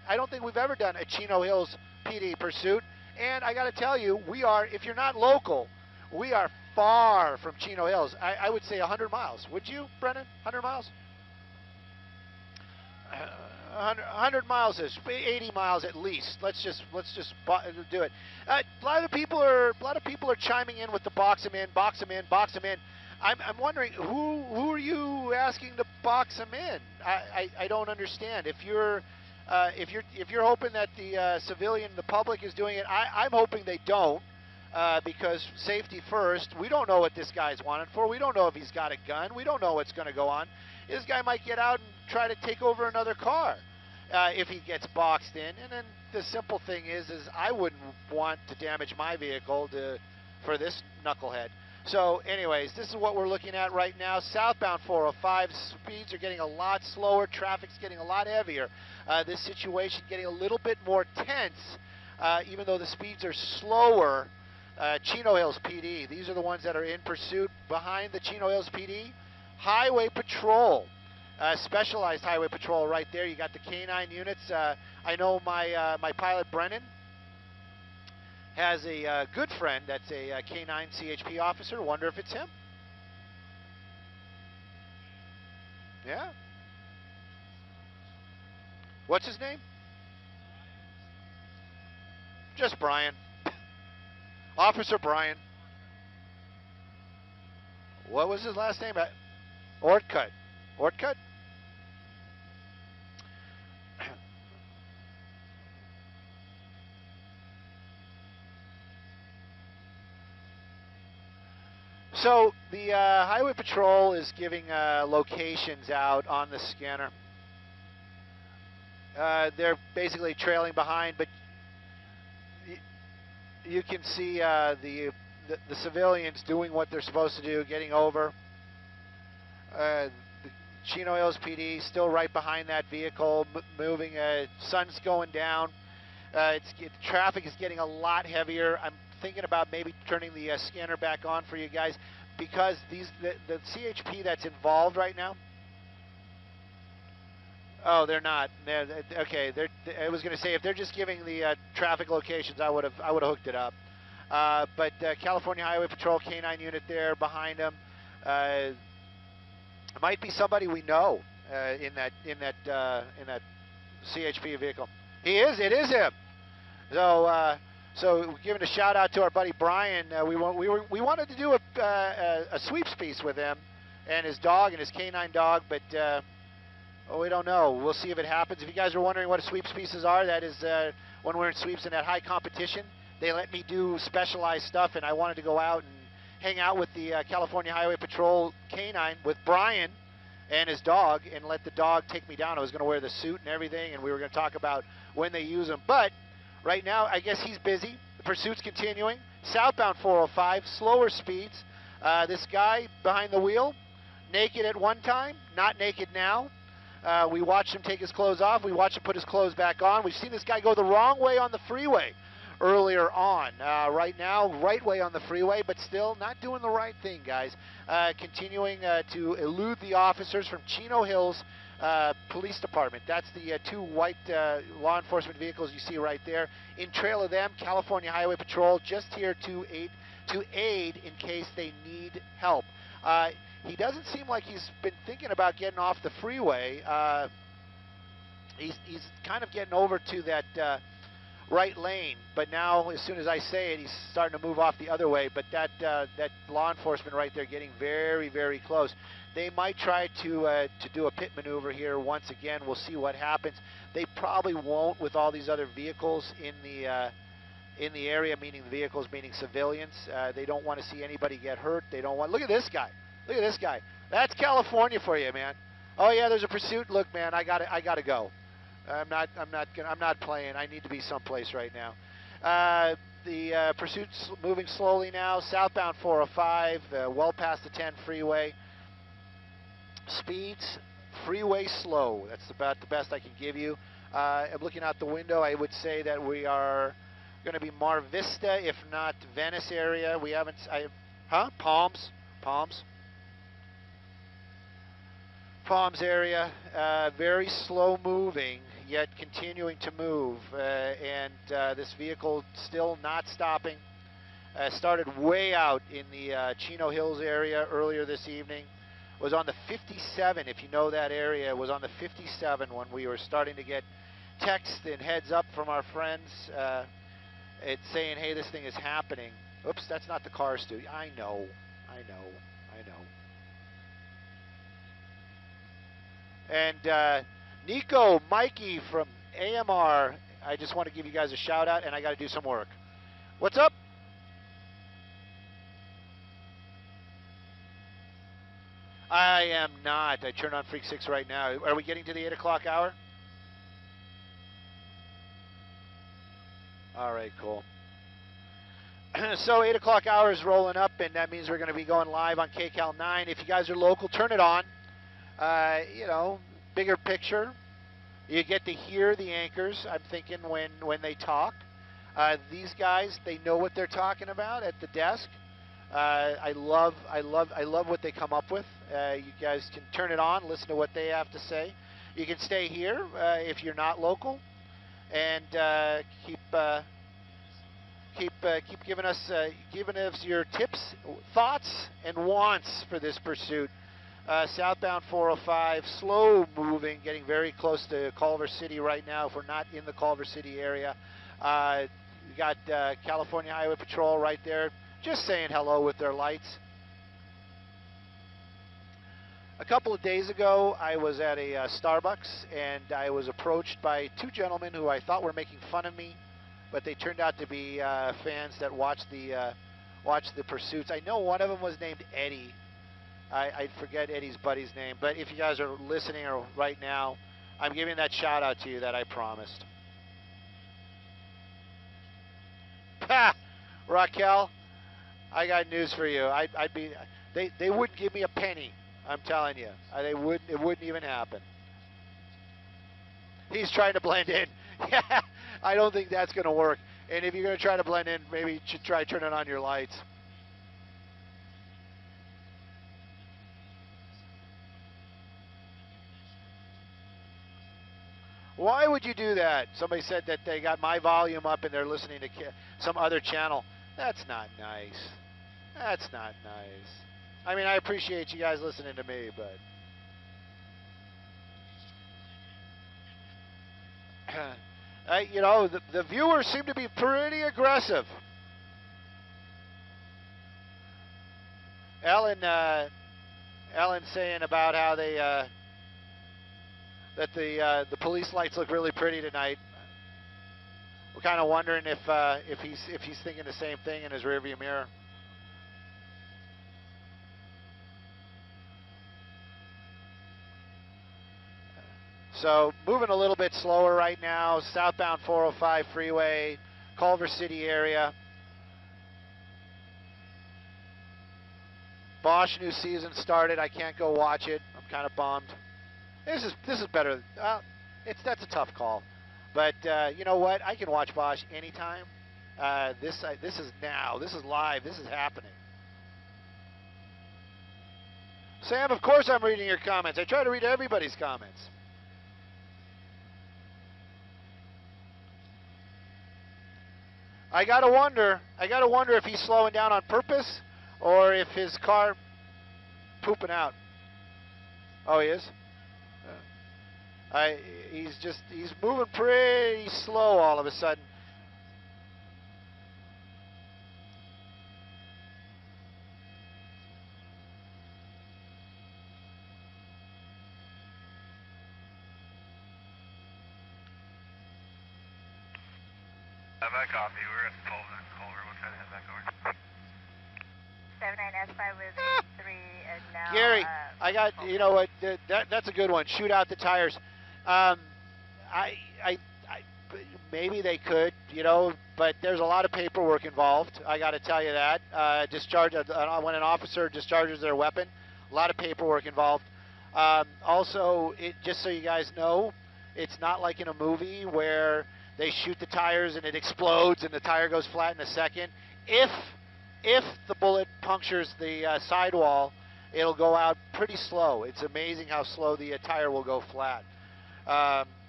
I don't think we've ever done a Chino Hills PD pursuit. And I got to tell you, we are, if you're not local, We are far from Chino Hills. I would say 100 miles. Would you, Brennan? 100 miles? 100 miles is 80 miles at least. Let's just do it. A lot of people are chiming in with the box them in, box them in, box them in. I'm wondering who are you asking to box them in? I don't understand. If you're hoping that the the public is doing it, I'm hoping they don't. Because safety first. We don't know what this guy's wanted for. We don't know if he's got a gun. We don't know what's going to go on. This guy might get out and try to take over another car if he gets boxed in. And then the simple thing is I wouldn't want to damage my vehicle for this knucklehead. So anyways, this is what we're looking at right now. Southbound 405, speeds are getting a lot slower. Traffic's getting a lot heavier. This situation getting a little bit more tense, even though the speeds are slower. Chino Hills PD, these are the ones that are in pursuit. Behind the Chino Hills PD, Highway Patrol, specialized Highway Patrol right there. You got the K-9 units. I know my pilot Brennan has a good friend that's a K-9 CHP officer. Wonder if it's him. Yeah. What's his name? Just Brian. Officer Brian. What was his last name? Ortcut. Ortcut? So the Highway Patrol is giving locations out on the scanner. They're basically trailing behind, but you can see the civilians doing what they're supposed to do, getting over. The Chino Hills PD still right behind that vehicle, moving. Sun's going down. Traffic is getting a lot heavier. I'm thinking about maybe turning the scanner back on for you guys because the CHP that's involved right now. Oh, they're not. Okay. I was going to say if they're just giving the traffic locations, I would have hooked it up. But California Highway Patrol K-9 unit there behind them. It might be somebody we know in that CHP vehicle. He is. It is him. So giving a shout out to our buddy Brian. We wanted to do a sweeps piece with him and his dog and his K-9 dog, but. Oh, we don't know. We'll see if it happens. If you guys are wondering what sweeps pieces are, that is when we're in sweeps in that high competition, they let me do specialized stuff, and I wanted to go out and hang out with the California Highway Patrol K-9 with Brian and his dog and let the dog take me down. I was going to wear the suit and everything, and we were going to talk about when they use them. But right now, I guess he's busy. The pursuit's continuing. Southbound 405, slower speeds. This guy behind the wheel, naked at one time, not naked now. We watched him take his clothes off. We watched him put his clothes back on. We've seen this guy go the wrong way on the freeway earlier on. Right now, right way on the freeway, but still not doing the right thing, guys. Continuing to elude the officers from Chino Hills Police Department. That's the two white law enforcement vehicles you see right there. In trail of them, California Highway Patrol just here to aid in case they need help. He doesn't seem like he's been thinking about getting off the freeway. He's kind of getting over to that right lane, but now as soon as I say it, he's starting to move off the other way. But that law enforcement right there getting very, very close. They might try to do a pit maneuver here once again. We'll see what happens. They probably won't with all these other vehicles in the area, meaning the vehicles, meaning civilians. They don't want to see anybody get hurt. They don't want. Look at this guy. Look at this guy. That's California for you, man. Oh yeah, there's a pursuit. Look, man, I gotta go. I'm not playing. I need to be someplace right now. The pursuit's moving slowly now. Southbound 405, well past the 10 freeway. Speeds, freeway slow. That's about the best I can give you. I'm looking out the window. I would say that we are going to be Mar Vista, if not Venice area. We haven't. Palms. Palms area, very slow moving, yet continuing to move, and this vehicle still not stopping. Started way out in the Chino Hills area earlier this evening. Was on the 57, if you know that area. It was on the 57 when we were starting to get text and heads up from our friends. It's saying, hey, this thing is happening. Oops, that's not the car studio. I know. And Nico, Mikey from AMR, I just want to give you guys a shout out, and I got to do some work. What's up? I am not. I turn on Freak 6 right now. Are we getting to the 8 o'clock hour? All right, cool. So 8 o'clock hour is rolling up, and that means we're going to be going live on K-9. If you guys are local, turn it on. You know, bigger picture. You get to hear the anchors, I'm thinking, when they talk. These guys, they know what they're talking about at the desk. I love what they come up with. You guys can turn it on, listen to what they have to say. You can stay here if you're not local, and keep giving us your tips, thoughts, and wants for this pursuit. Southbound 405, slow moving, getting very close to Culver City right now. If we're not in the Culver City area, we got California Highway Patrol right there, just saying hello with their lights. A couple of days ago, I was at a Starbucks, and I was approached by two gentlemen who I thought were making fun of me, but they turned out to be fans that watched the pursuits. I know one of them was named Eddie. I forget Eddie's buddy's name, but if you guys are listening right now, I'm giving that shout out to you that I promised. Ha! Raquel, I got news for you. They wouldn't give me a penny. I'm telling you, it wouldn't even happen. He's trying to blend in. Yeah, I don't think that's going to work. And if you're going to try to blend in, maybe you should try turning on your lights. Why would you do that? Somebody said that they got my volume up and they're listening to some other channel. That's not nice. That's not nice. I mean, I appreciate you guys listening to me, but... you know, the viewers seem to be pretty aggressive. Ellen's saying about how they... that the police lights look really pretty tonight. We're kind of wondering if he's thinking the same thing in his rearview mirror. So moving a little bit slower right now, southbound 405 freeway, Culver City area. Bosch new season started. I can't go watch it. I'm kind of bummed. This is better. That's a tough call, but you know what? I can watch Bosch anytime. This is now. This is live. This is happening. Sam, of course I'm reading your comments. I try to read everybody's comments. I gotta wonder if he's slowing down on purpose or if his car pooping out. Oh, he is? He's moving pretty slow all of a sudden. Have that copy. We're at Culver. We'll try to have that going. 79S5 with 3 and now... Gary, I got, you know what, that's a good one. Shoot out the tires. Maybe they could, you know, but there's a lot of paperwork involved. I got to tell you that. When an officer discharges their weapon, a lot of paperwork involved. Also, just so you guys know, it's not like in a movie where they shoot the tires and it explodes and the tire goes flat in a second. If the bullet punctures the sidewall, it'll go out pretty slow. It's amazing how slow the tire will go flat.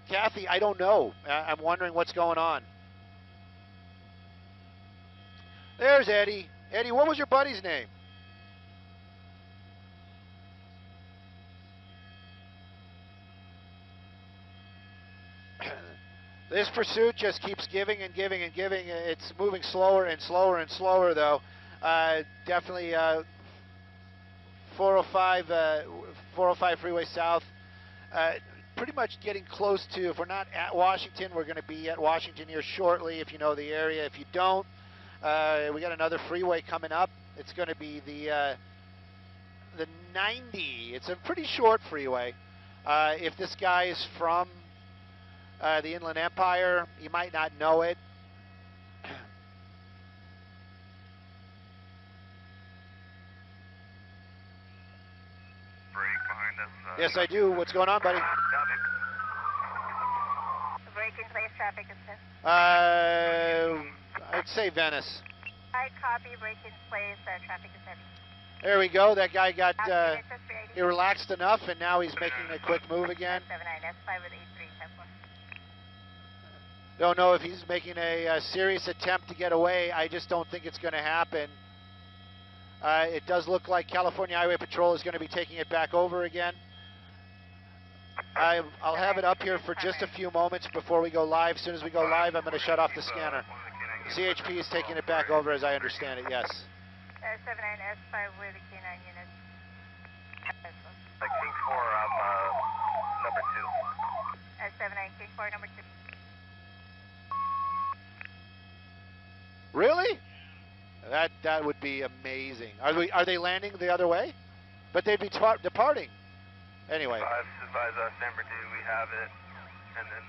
Kathy, I don't know. I'm wondering what's going on. There's Eddie. Eddie, what was your buddy's name? This pursuit just keeps giving and giving and giving. It's moving slower and slower and slower, though. Definitely 405, 405 freeway south. Pretty much getting close to, if we're not at Washington, we're going to be at Washington here shortly, if you know the area. If you don't, we got another freeway coming up. It's going to be the 90. It's a pretty short freeway. If this guy is from the Inland Empire, you might not know it. Break behind us. Yes, I do. What's going on, buddy? Break in place, traffic is set. I'd say Venice. I copy, break in place, traffic is heavy. There we go. That guy got, Access he relaxed enough, and now he's making a quick move again. 79, S5 with 83, 10-4. Don't know if he's making a serious attempt to get away. I just don't think it's going to happen. It does look like California Highway Patrol is going to be taking it back over again. I'll have it up here for just a few moments before we go live. As soon as we go live, I'm going to shut off the scanner. CHP is taking it back over as I understand it, yes. 79, S5 with the K-9 unit. King 4, I'm number 2. S79, King 4, number 2. Really? That would be amazing. Are they landing the other way? But they'd be departing. Anyway. Advise us, number 2, we have it. And then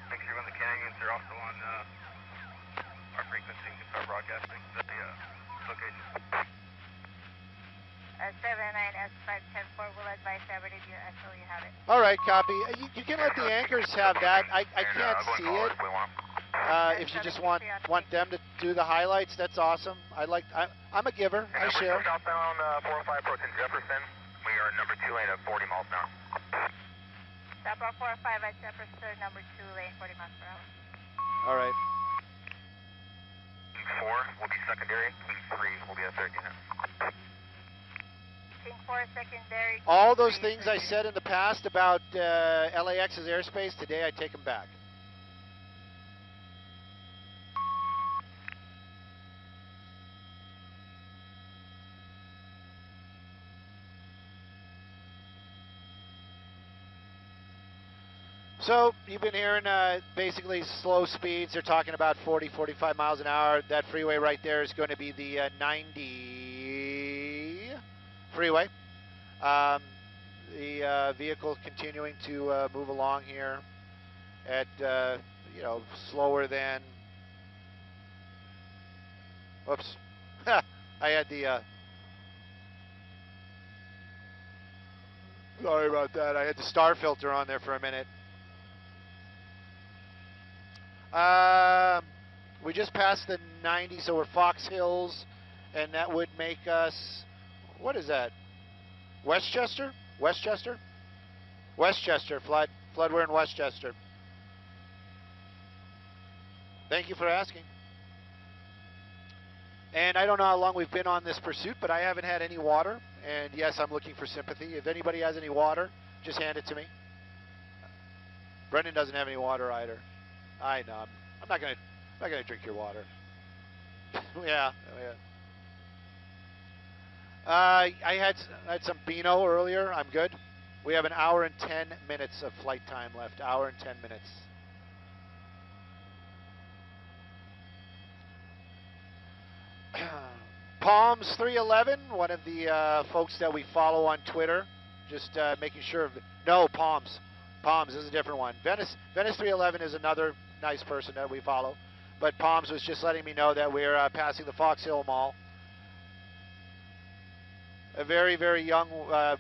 make sure when the canyons are also on our frequency and start broadcasting the location. 79, S5, 10-4 will advise everybody you until you have it. All right, copy. You can let the anchors have that. I can't see it. If you just want them to do the highlights, that's awesome. I'm a giver. I share. Southbound 405 approaching Jefferson. We are number 2 lane at 40 miles an hour. Southbound 405 at Jefferson, number 2 lane, 40 miles per hour. All right. King 4 will be secondary. King 3 will be at 13. King 4 secondary. All those things I said in the past about LAX's airspace, today I take them back. So you've been hearing basically slow speeds. They're talking about 40, 45 miles an hour. That freeway right there is going to be the 90 freeway. The vehicle continuing to move along here at slower than. Whoops! I had the. Sorry about that. I had the star filter on there for a minute. We just passed the 90, so we're Fox Hills, and that would make us, what is that? Westchester? Westchester? Westchester, Flood. Flood, we're in Westchester. Thank you for asking. And I don't know how long we've been on this pursuit, but I haven't had any water. And yes, I'm looking for sympathy. If anybody has any water, just hand it to me. Brendan doesn't have any water either. I know. I'm not gonna drink your water. Yeah. I had some Beano earlier. I'm good. We have an hour and 10 minutes of flight time left. Hour and 10 minutes. Palms 311, one of the folks that we follow on Twitter. Just making sure. No, Palms. Palms is a different one. Venice 311 is another nice person that we follow. But Palms was just letting me know that we're passing the Fox Hill Mall. A very, very young.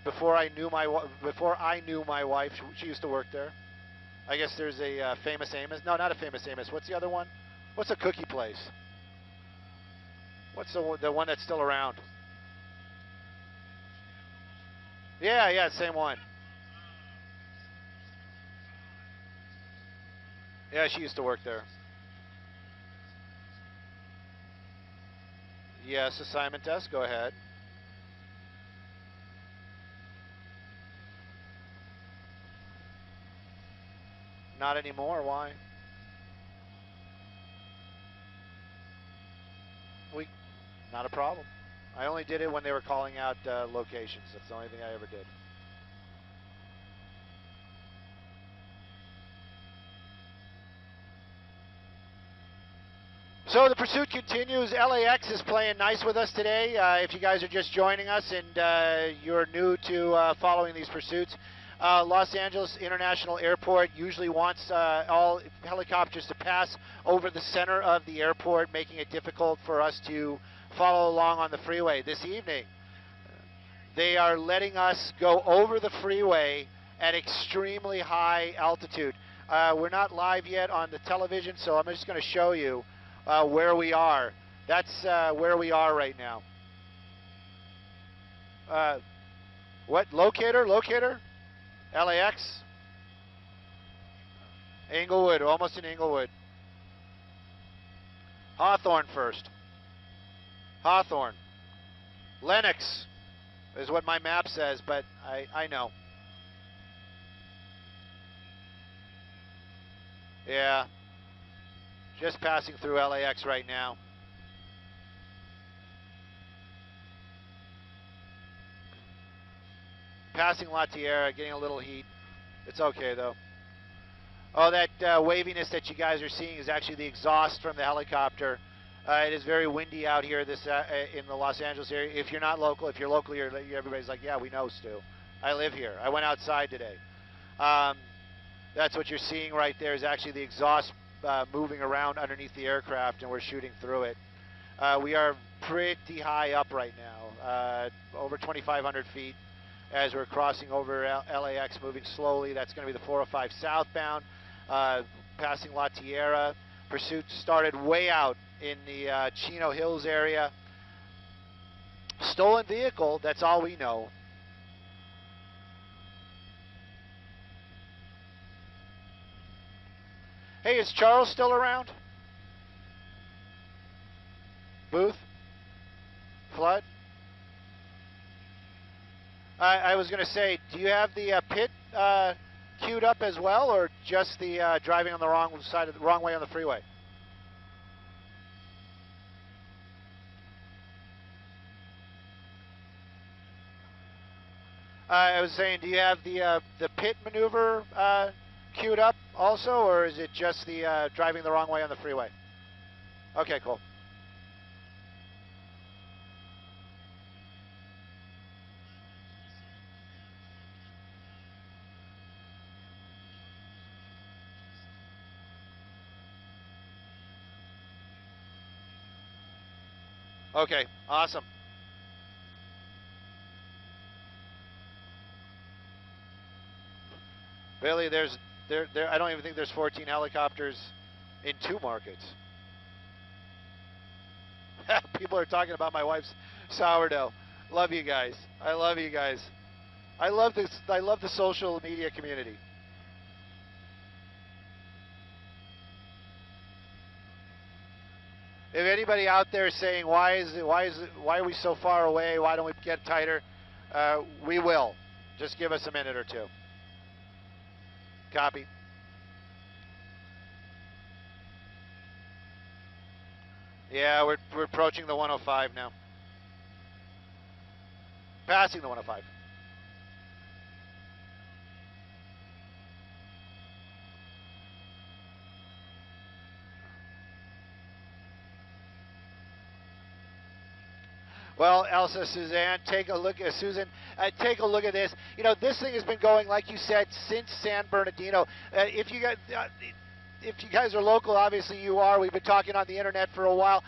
Before I knew my wife, she used to work there. I guess there's a Famous Amos. No, not a Famous Amos. What's the other one? What's a cookie place? What's the one that's still around? Yeah, same one. Yeah, she used to work there. Yes, assignment desk, go ahead. Not anymore, why? Not a problem. I only did it when they were calling out locations. That's the only thing I ever did. So the pursuit continues. LAX is playing nice with us today. If you guys are just joining us and you're new to following these pursuits, Los Angeles International Airport usually wants all helicopters to pass over the center of the airport, making it difficult for us to follow along on the freeway. This evening, they are letting us go over the freeway at extremely high altitude. We're not live yet on the television, so I'm just going to show you where we are. That's where we are right now. What? Locator? Locator? LAX? Inglewood, almost in Inglewood. Hawthorne first. Hawthorne. Lenox is what my map says, but I know. Yeah. Just passing through LAX right now. Passing La Tierra, getting a little heat. It's okay though. Oh, that waviness that you guys are seeing is actually the exhaust from the helicopter. It is very windy out here in the Los Angeles area. If you're not local, if you're local here, everybody's like, yeah, we know, Stu. I live here. I went outside today. That's what you're seeing right there is actually the exhaust moving around underneath the aircraft, and we're shooting through it. We are pretty high up right now, over 2,500 feet as we're crossing over LAX, moving slowly. That's going to be the 405 southbound, passing La Tierra. Pursuit started way out in the Chino Hills area. Stolen vehicle, that's all we know. Hey, is Charles still around? Booth? Flood? I was going to say, do you have the pit queued up as well, or just the driving on the wrong side of the wrong way on the freeway? I was saying, do you have the pit maneuver queued up also, or is it just the driving the wrong way on the freeway? Okay, cool. Okay, awesome. Billy, I don't even think there's 14 helicopters in 2 markets. People are talking about my wife's sourdough. Love you guys. I love you guys. I love this. I love the social media community. If anybody out there saying why are we so far away? Why don't we get tighter? We will. Just give us a minute or two. Copy. Yeah, we're approaching the 105 now. Passing the 105. Well, Elsa, Suzanne, take a look at Susan. Take a look at this. You know, this thing has been going, like you said, since San Bernardino. If you guys are local, obviously you are. We've been talking on the internet for a while.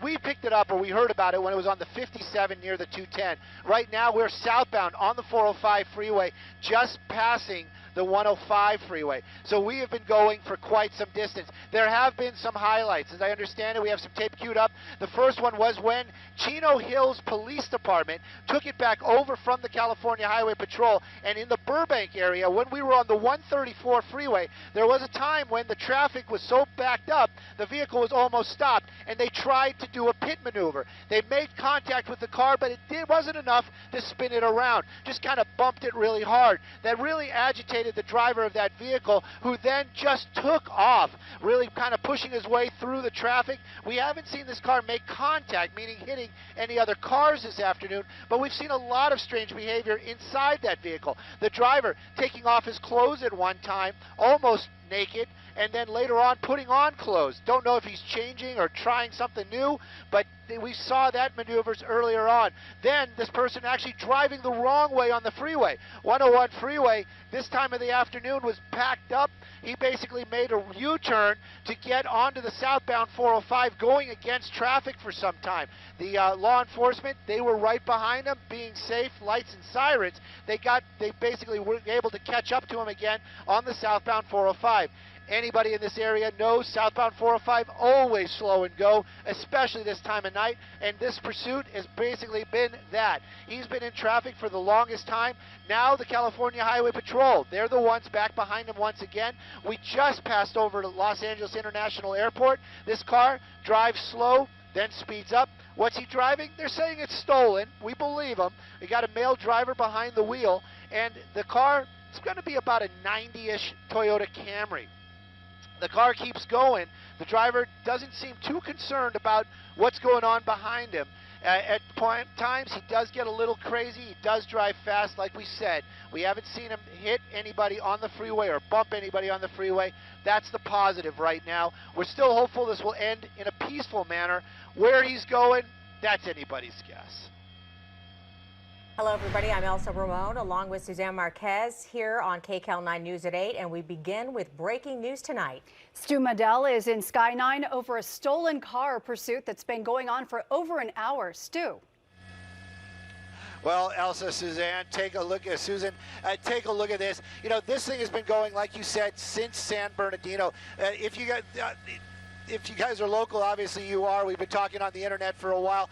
We picked it up, or we heard about it when it was on the 57 near the 210. Right now, we're southbound on the 405 freeway, just passing the 105 freeway. So we have been going for quite some distance. There have been some highlights. As I understand it, we have some tape queued up. The first one was when Chino Hills Police Department took it back over from the California Highway Patrol, and in the Burbank area, when we were on the 134 freeway, there was a time when the traffic was so backed up, the vehicle was almost stopped, and they tried to do a pit maneuver. They made contact with the car, but it wasn't enough to spin it around. Just kind of bumped it really hard. That really agitated the driver of that vehicle, who then just took off, really kind of pushing his way through the traffic. We haven't seen this car make contact, meaning hitting any other cars this afternoon, but we've seen a lot of strange behavior inside that vehicle. The driver taking off his clothes at one time, almost naked, and then later on putting on clothes. Don't know if he's changing or trying something new, but we saw that maneuvers earlier on. Then this person actually driving the wrong way on the freeway. 101 freeway, this time of the afternoon, was packed up. He basically made a U-turn to get onto the southbound 405, going against traffic for some time. The law enforcement, they were right behind him, being safe, lights and sirens. They basically were able to catch up to him again on the southbound 405. Anybody in this area knows southbound 405 always slow and go, especially this time of night, and this pursuit has basically been that. He's been in traffic for the longest time. Now the California Highway Patrol, they're the ones back behind him once again. We just passed over to Los Angeles International Airport. This car drives slow, then speeds up. What's he driving? They're saying it's stolen. We believe them. We got a male driver behind the wheel, and the car, it's going to be about a 90-ish Toyota Camry. The car keeps going. The driver doesn't seem too concerned about what's going on behind him. At times, he does get a little crazy. He does drive fast, like we said. We haven't seen him hit anybody on the freeway or bump anybody on the freeway. That's the positive right now. We're still hopeful this will end in a peaceful manner. Where he's going, that's anybody's guess. Hello, everybody. I'm Elsa Ramon, along with Suzanne Marquez here on KCAL9 News at 8, and we begin with breaking news tonight. Stu Medell is in K-9 over a stolen car pursuit that's been going on for over an hour. Stu. Well, Elsa, Suzanne, take a look at take a look at this. You know, this thing has been going, like you said, since San Bernardino. If you guys are local, obviously you are. We've been talking on the internet for a while.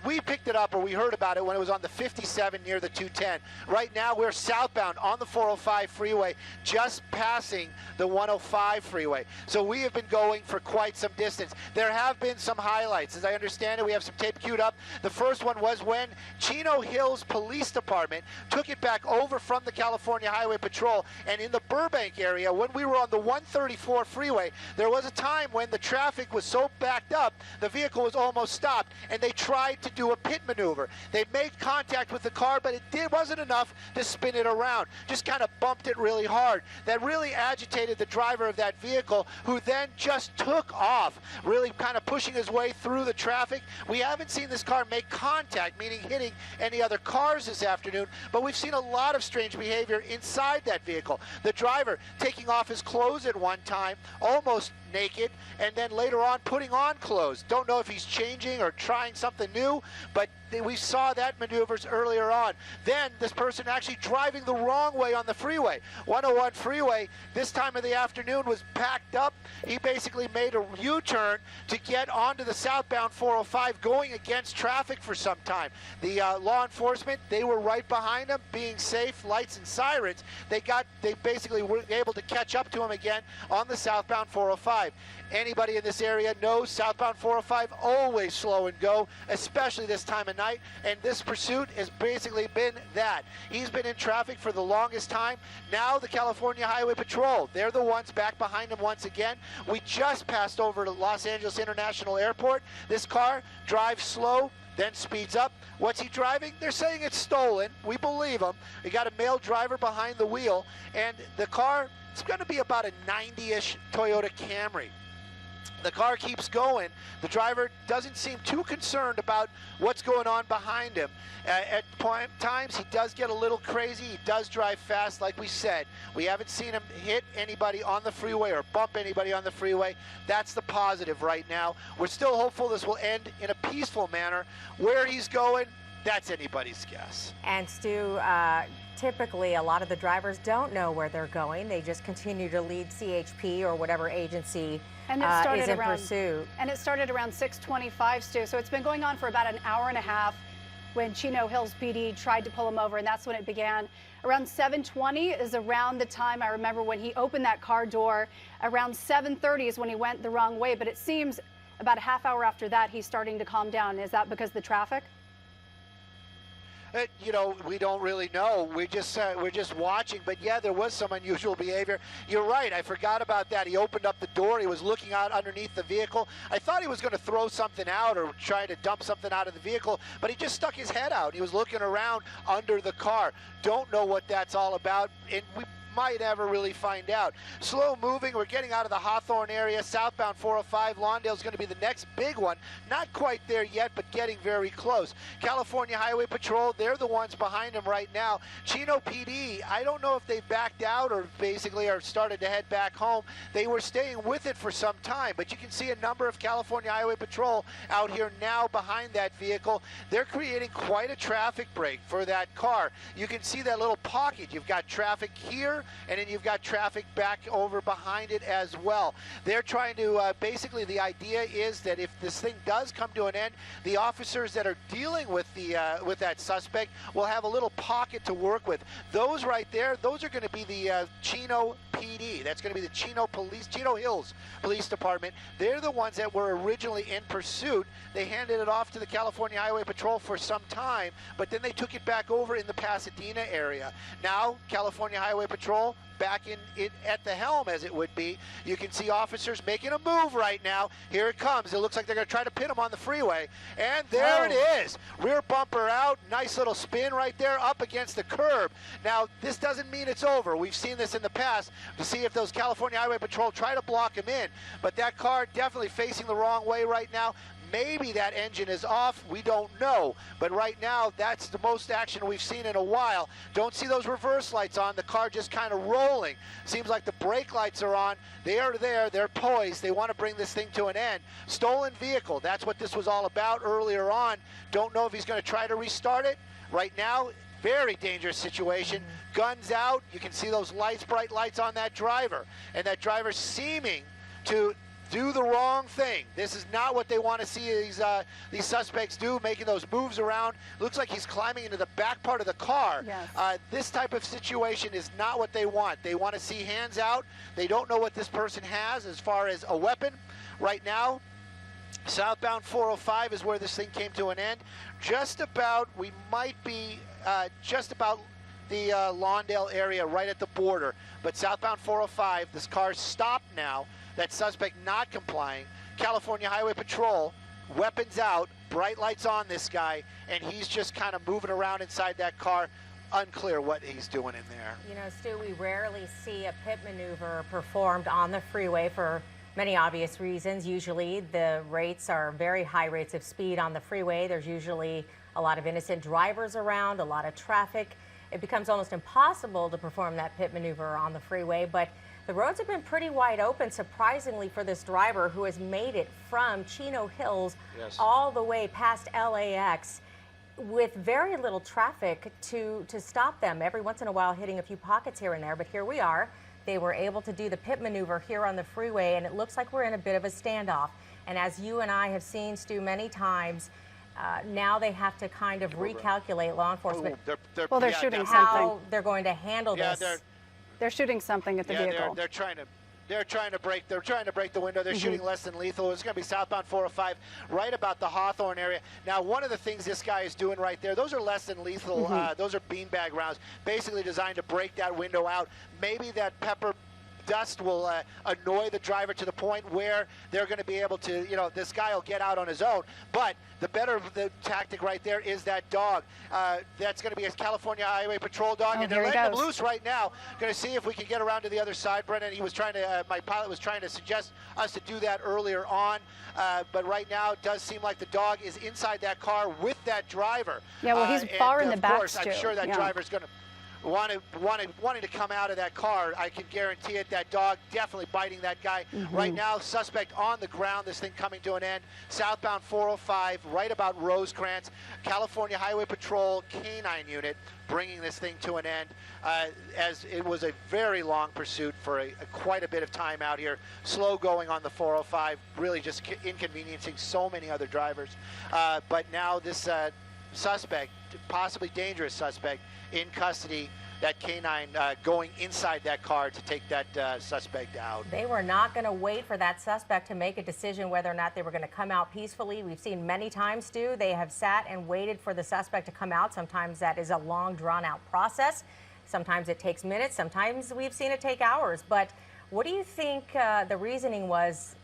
We picked it up, or we heard about it when it was on the 57 near the 210. Right now, we're southbound on the 405 freeway, just passing the 105 freeway. So we have been going for quite some distance. There have been some highlights. As I understand it, we have some tape queued up. The first one was when Chino Hills Police Department took it back over from the California Highway Patrol, and in the Burbank area, when we were on the 134 freeway, there was a time when the traffic was so backed up, the vehicle was almost stopped, and they tried to do a pit maneuver. They made contact with the car, but it wasn't enough to spin it around. Just kind of bumped it really hard. That really agitated the driver of that vehicle, who then just took off, really kind of pushing his way through the traffic. We haven't seen this car make contact, meaning hitting any other cars this afternoon, but we've seen a lot of strange behavior inside that vehicle. The driver taking off his clothes at one time, almost naked, and then later on putting on clothes. Don't know if he's changing or trying something new, but we saw that maneuvers earlier on. Then this person actually driving the wrong way on the freeway. 101 freeway, this time of the afternoon, was packed up. He basically made a U-turn to get onto the southbound 405, going against traffic for some time. The law enforcement, they were right behind him, being safe, lights and sirens. They basically were able to catch up to him again on the southbound 405. Anybody in this area knows southbound 405 always slow and go, especially this time of night, and this pursuit has basically been that. He's been in traffic for the longest time. Now the California Highway Patrol, they're the ones back behind him once again. We just passed over to Los Angeles International Airport. This car drives slow, then speeds up. What's he driving? They're saying it's stolen. We believe them. We got a male driver behind the wheel, and the car, it's going to be about a 90-ish Toyota Camry. The car keeps going. The driver doesn't seem too concerned about what's going on behind him. At times, he does get a little crazy. He does drive fast, like we said. We haven't seen him hit anybody on the freeway or bump anybody on the freeway. That's the positive right now. We're still hopeful this will end in a peaceful manner. Where he's going, that's anybody's guess. And Stu, typically a lot of the drivers don't know where they're going. They just continue to lead CHP or whatever agency is in pursuit. And it started around 6:25, Stu. So it's been going on for about an hour and a half when Chino Hills PD tried to pull him over, and that's when it began. Around 7:20 is around the time I remember when he opened that car door. Around 7:30 is when he went the wrong way, but it seems about a half hour after that he's starting to calm down. Is that because of the traffic? You know, we don't really know. We're just watching. But yeah, there was some unusual behavior. You're right. I forgot about that. He opened up the door. He was looking out underneath the vehicle. I thought he was going to throw something out or try to dump something out of the vehicle, but he just stuck his head out. He was looking around under the car. Don't know what that's all about. And we might never really find out. Slow moving. We're getting out of the Hawthorne area. Southbound 405. Lawndale's going to be the next big one. Not quite there yet, but getting very close. California Highway Patrol, they're the ones behind him right now. Chino PD, I don't know if they backed out or basically are started to head back home. They were staying with it for some time, but you can see a number of California Highway Patrol out here now behind that vehicle. They're creating quite a traffic break for that car. You can see that little pocket. You've got traffic here, and then you've got traffic back over behind it as well. They're trying to, basically the idea is that if this thing does come to an end, the officers that are dealing with that suspect will have a little pocket to work with. Those right there, those are going to be the Chino PD. That's going to be the Chino Hills Police Department. They're the ones that were originally in pursuit. They handed it off to the California Highway Patrol for some time, but then they took it back over in the Pasadena area. Now, California Highway Patrol back at the helm, as it would be. You can see officers making a move right now. Here it comes. It looks like they're going to try to pin him on the freeway. And there it is. Rear bumper out. Nice little spin right there up against the curb. Now, this doesn't mean it's over. We've seen this in the past to see if those California Highway Patrol try to block him in. But that car definitely facing the wrong way right now. Maybe that engine is off, we don't know. But right now, that's the most action we've seen in a while. Don't see those reverse lights on, the car just kind of rolling. Seems like the brake lights are on. They are there, they're poised. They want to bring this thing to an end. Stolen vehicle, that's what this was all about earlier on. Don't know if he's going to try to restart it. Right now, very dangerous situation. Guns out, you can see those lights, bright lights on that driver. And that driver seeming to do the wrong thing. This is not what they want to see these suspects do, making those moves around. Looks like he's climbing into the back part of the car. Yes. This type of situation is not what they want. They want to see hands out. They don't know what this person has as far as a weapon. Right now, southbound 405 is where this thing came to an end. Just about, we might be just about the Lawndale area, right at the border. But southbound 405, this car's stopped now. That suspect not complying. California Highway Patrol, weapons out, bright lights on this guy, and he's just kind of moving around inside that car. Unclear what he's doing in there. You know, Stu, we rarely see a pit maneuver performed on the freeway for many obvious reasons. Usually the rates are very high rates of speed on the freeway. There's usually a lot of innocent drivers around, a lot of traffic. It becomes almost impossible to perform that pit maneuver on the freeway, but the roads have been pretty wide open, surprisingly, for this driver who has made it from Chino Hills all the way past LAX with very little traffic to stop them. Every once in a while hitting a few pockets here and there, but here we are. They were able to do the pit maneuver here on the freeway, and it looks like we're in a bit of a standoff. And as you and I have seen, Stu, many times, now they have to kind of recalculate, law enforcement, they're shooting how something. they're going to handle this. They're shooting something at the vehicle. They're trying to break the window. They're shooting less than lethal. It's going to be southbound 405, right about the Hawthorne area. Now, one of the things this guy is doing right there, those are less than lethal. Those are beanbag rounds, basically designed to break that window out. Maybe that pepper dust will annoy the driver to the point where they're going to be able to, you know, this guy will get out on his own. But the tactic right there is that dog. That's going to be a California Highway Patrol dog, and they're letting him loose right now. Going to see if we can get around to the other side, Brennan. He was trying to, my pilot was trying to suggest us to do that earlier on, but right now it does seem like the dog is inside that car with that driver. Yeah, well, he's far in the back, Of course, I'm sure that driver's going to. wanting to come out of that car. I can guarantee it. That dog definitely biting that guy. Right now, suspect on the ground. This thing coming to an end. Southbound 405, right about Rosecrans. California Highway Patrol K-9 unit bringing this thing to an end, as it was a very long pursuit for quite a bit of time out here. Slow going on the 405, really just inconveniencing so many other drivers. But now this suspect, possibly dangerous suspect, in custody. That K-9 going inside that car to take that suspect out. They were not going to wait for that suspect to make a decision whether or not they were going to come out peacefully. We've seen many times, Stu, they have sat and waited for the suspect to come out. Sometimes that is a long, drawn-out process. Sometimes it takes minutes. Sometimes we've seen it take hours. But what do you think the reasoning was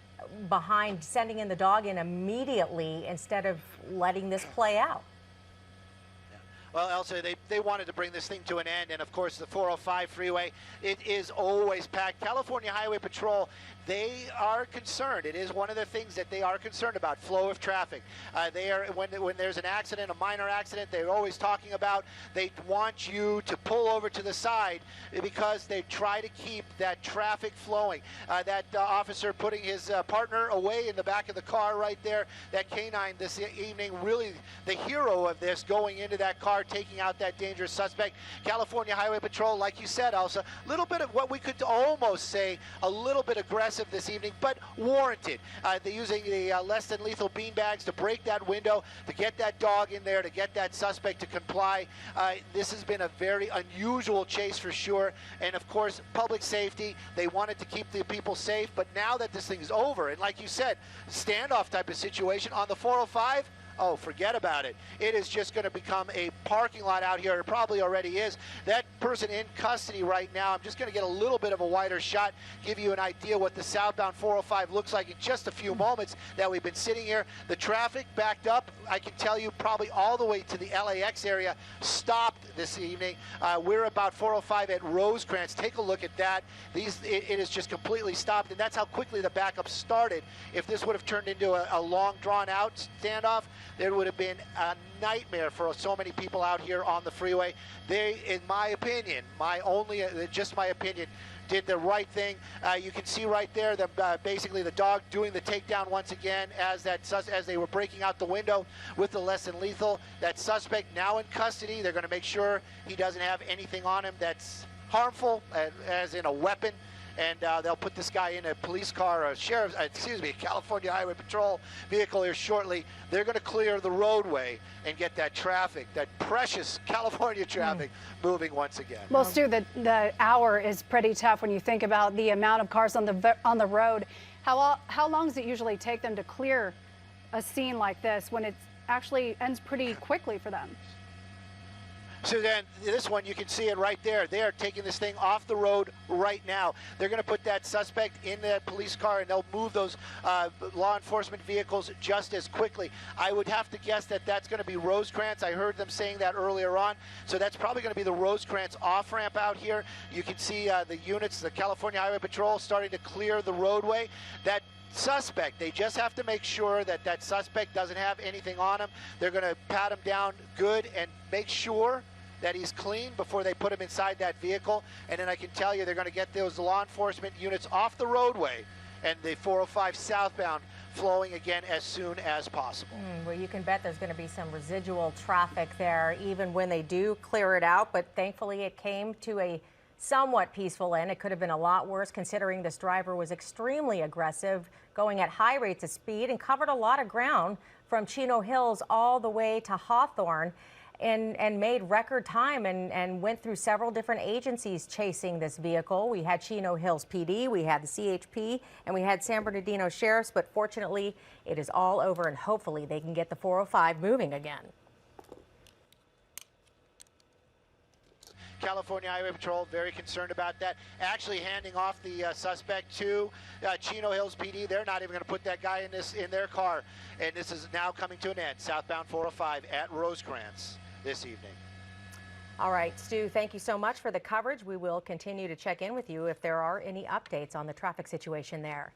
behind sending in the dog in immediately instead of letting this play out? Well, Elsa, they wanted to bring this thing to an end, and of course the 405 freeway, it is always packed. California Highway Patrol, they are concerned. It is one of the things that they are concerned about, flow of traffic. They are, when there's an accident, a minor accident, they're always talking about, they want you to pull over to the side because they try to keep that traffic flowing. That officer putting his partner away in the back of the car right there, that K-9 this evening, really the hero of this, going into that car, taking out that dangerous suspect. California Highway Patrol, like you said, Elsa, a little bit of what we could almost say a little bit aggressive this evening, but warranted. They're using the less than lethal beanbags to break that window, to get that dog in there, to get that suspect to comply. This has been a very unusual chase for sure, and of course public safety, they wanted to keep the people safe, but now that this thing is over, and like you said, standoff type of situation on the 405, oh, forget about it. It is just going to become a parking lot out here. It probably already is. That person in custody right now, I'm just going to get a little bit of a wider shot, give you an idea what the southbound 405 looks like in just a few moments that we've been sitting here. The traffic backed up, I can tell you, probably all the way to the LAX area, stopped this evening. We're about 405 at Rosecrans. Take a look at that. It is just completely stopped, and that's how quickly the backup started. If this would have turned into a long, drawn-out standoff, there would have been a nightmare for so many people out here on the freeway. They, in my opinion, just my opinion, did the right thing. You can see right there basically the dog doing the takedown once again as they were breaking out the window with the less than lethal. That suspect now in custody. They're going to make sure he doesn't have anything on him that's harmful, as in a weapon. And they'll put this guy in a police car, a California Highway Patrol vehicle here shortly. They're going to clear the roadway and get that traffic, that precious California traffic, moving once again. Well, Stu, the hour is pretty tough when you think about the amount of cars on the road. How long does it usually take them to clear a scene like this when it actually ends pretty quickly for them? So then this one, you can see it right there. They are taking this thing off the road right now. They're going to put that suspect in that police car, and they'll move those law enforcement vehicles just as quickly. I would have to guess that that's going to be Rosecrans. I heard them saying that earlier on. So that's probably going to be the Rosecrans off-ramp out here. You can see the units, the California Highway Patrol, starting to clear the roadway. That suspect, they just have to make sure that that suspect doesn't have anything on him. They're going to pat him down good and make sure that he's clean before they put him inside that vehicle. And then I can tell you they're going to get those law enforcement units off the roadway and the 405 southbound flowing again as soon as possible. Well, you can bet there's going to be some residual traffic there even when they do clear it out, but thankfully it came to a somewhat peaceful end. It could have been a lot worse considering this driver was extremely aggressive, going at high rates of speed, and covered a lot of ground from Chino Hills all the way to Hawthorne, and made record time and went through several different agencies chasing this vehicle. We had Chino Hills PD, we had the CHP, and we had San Bernardino Sheriffs, but fortunately it is all over, and hopefully they can get the 405 moving again. California Highway Patrol very concerned about that. Actually handing off the suspect to Chino Hills PD. They're not even going to put that guy in their car. And this is now coming to an end. Southbound 405 at Rosecrans this evening. All right, Stu, thank you so much for the coverage. We will continue to check in with you if there are any updates on the traffic situation there.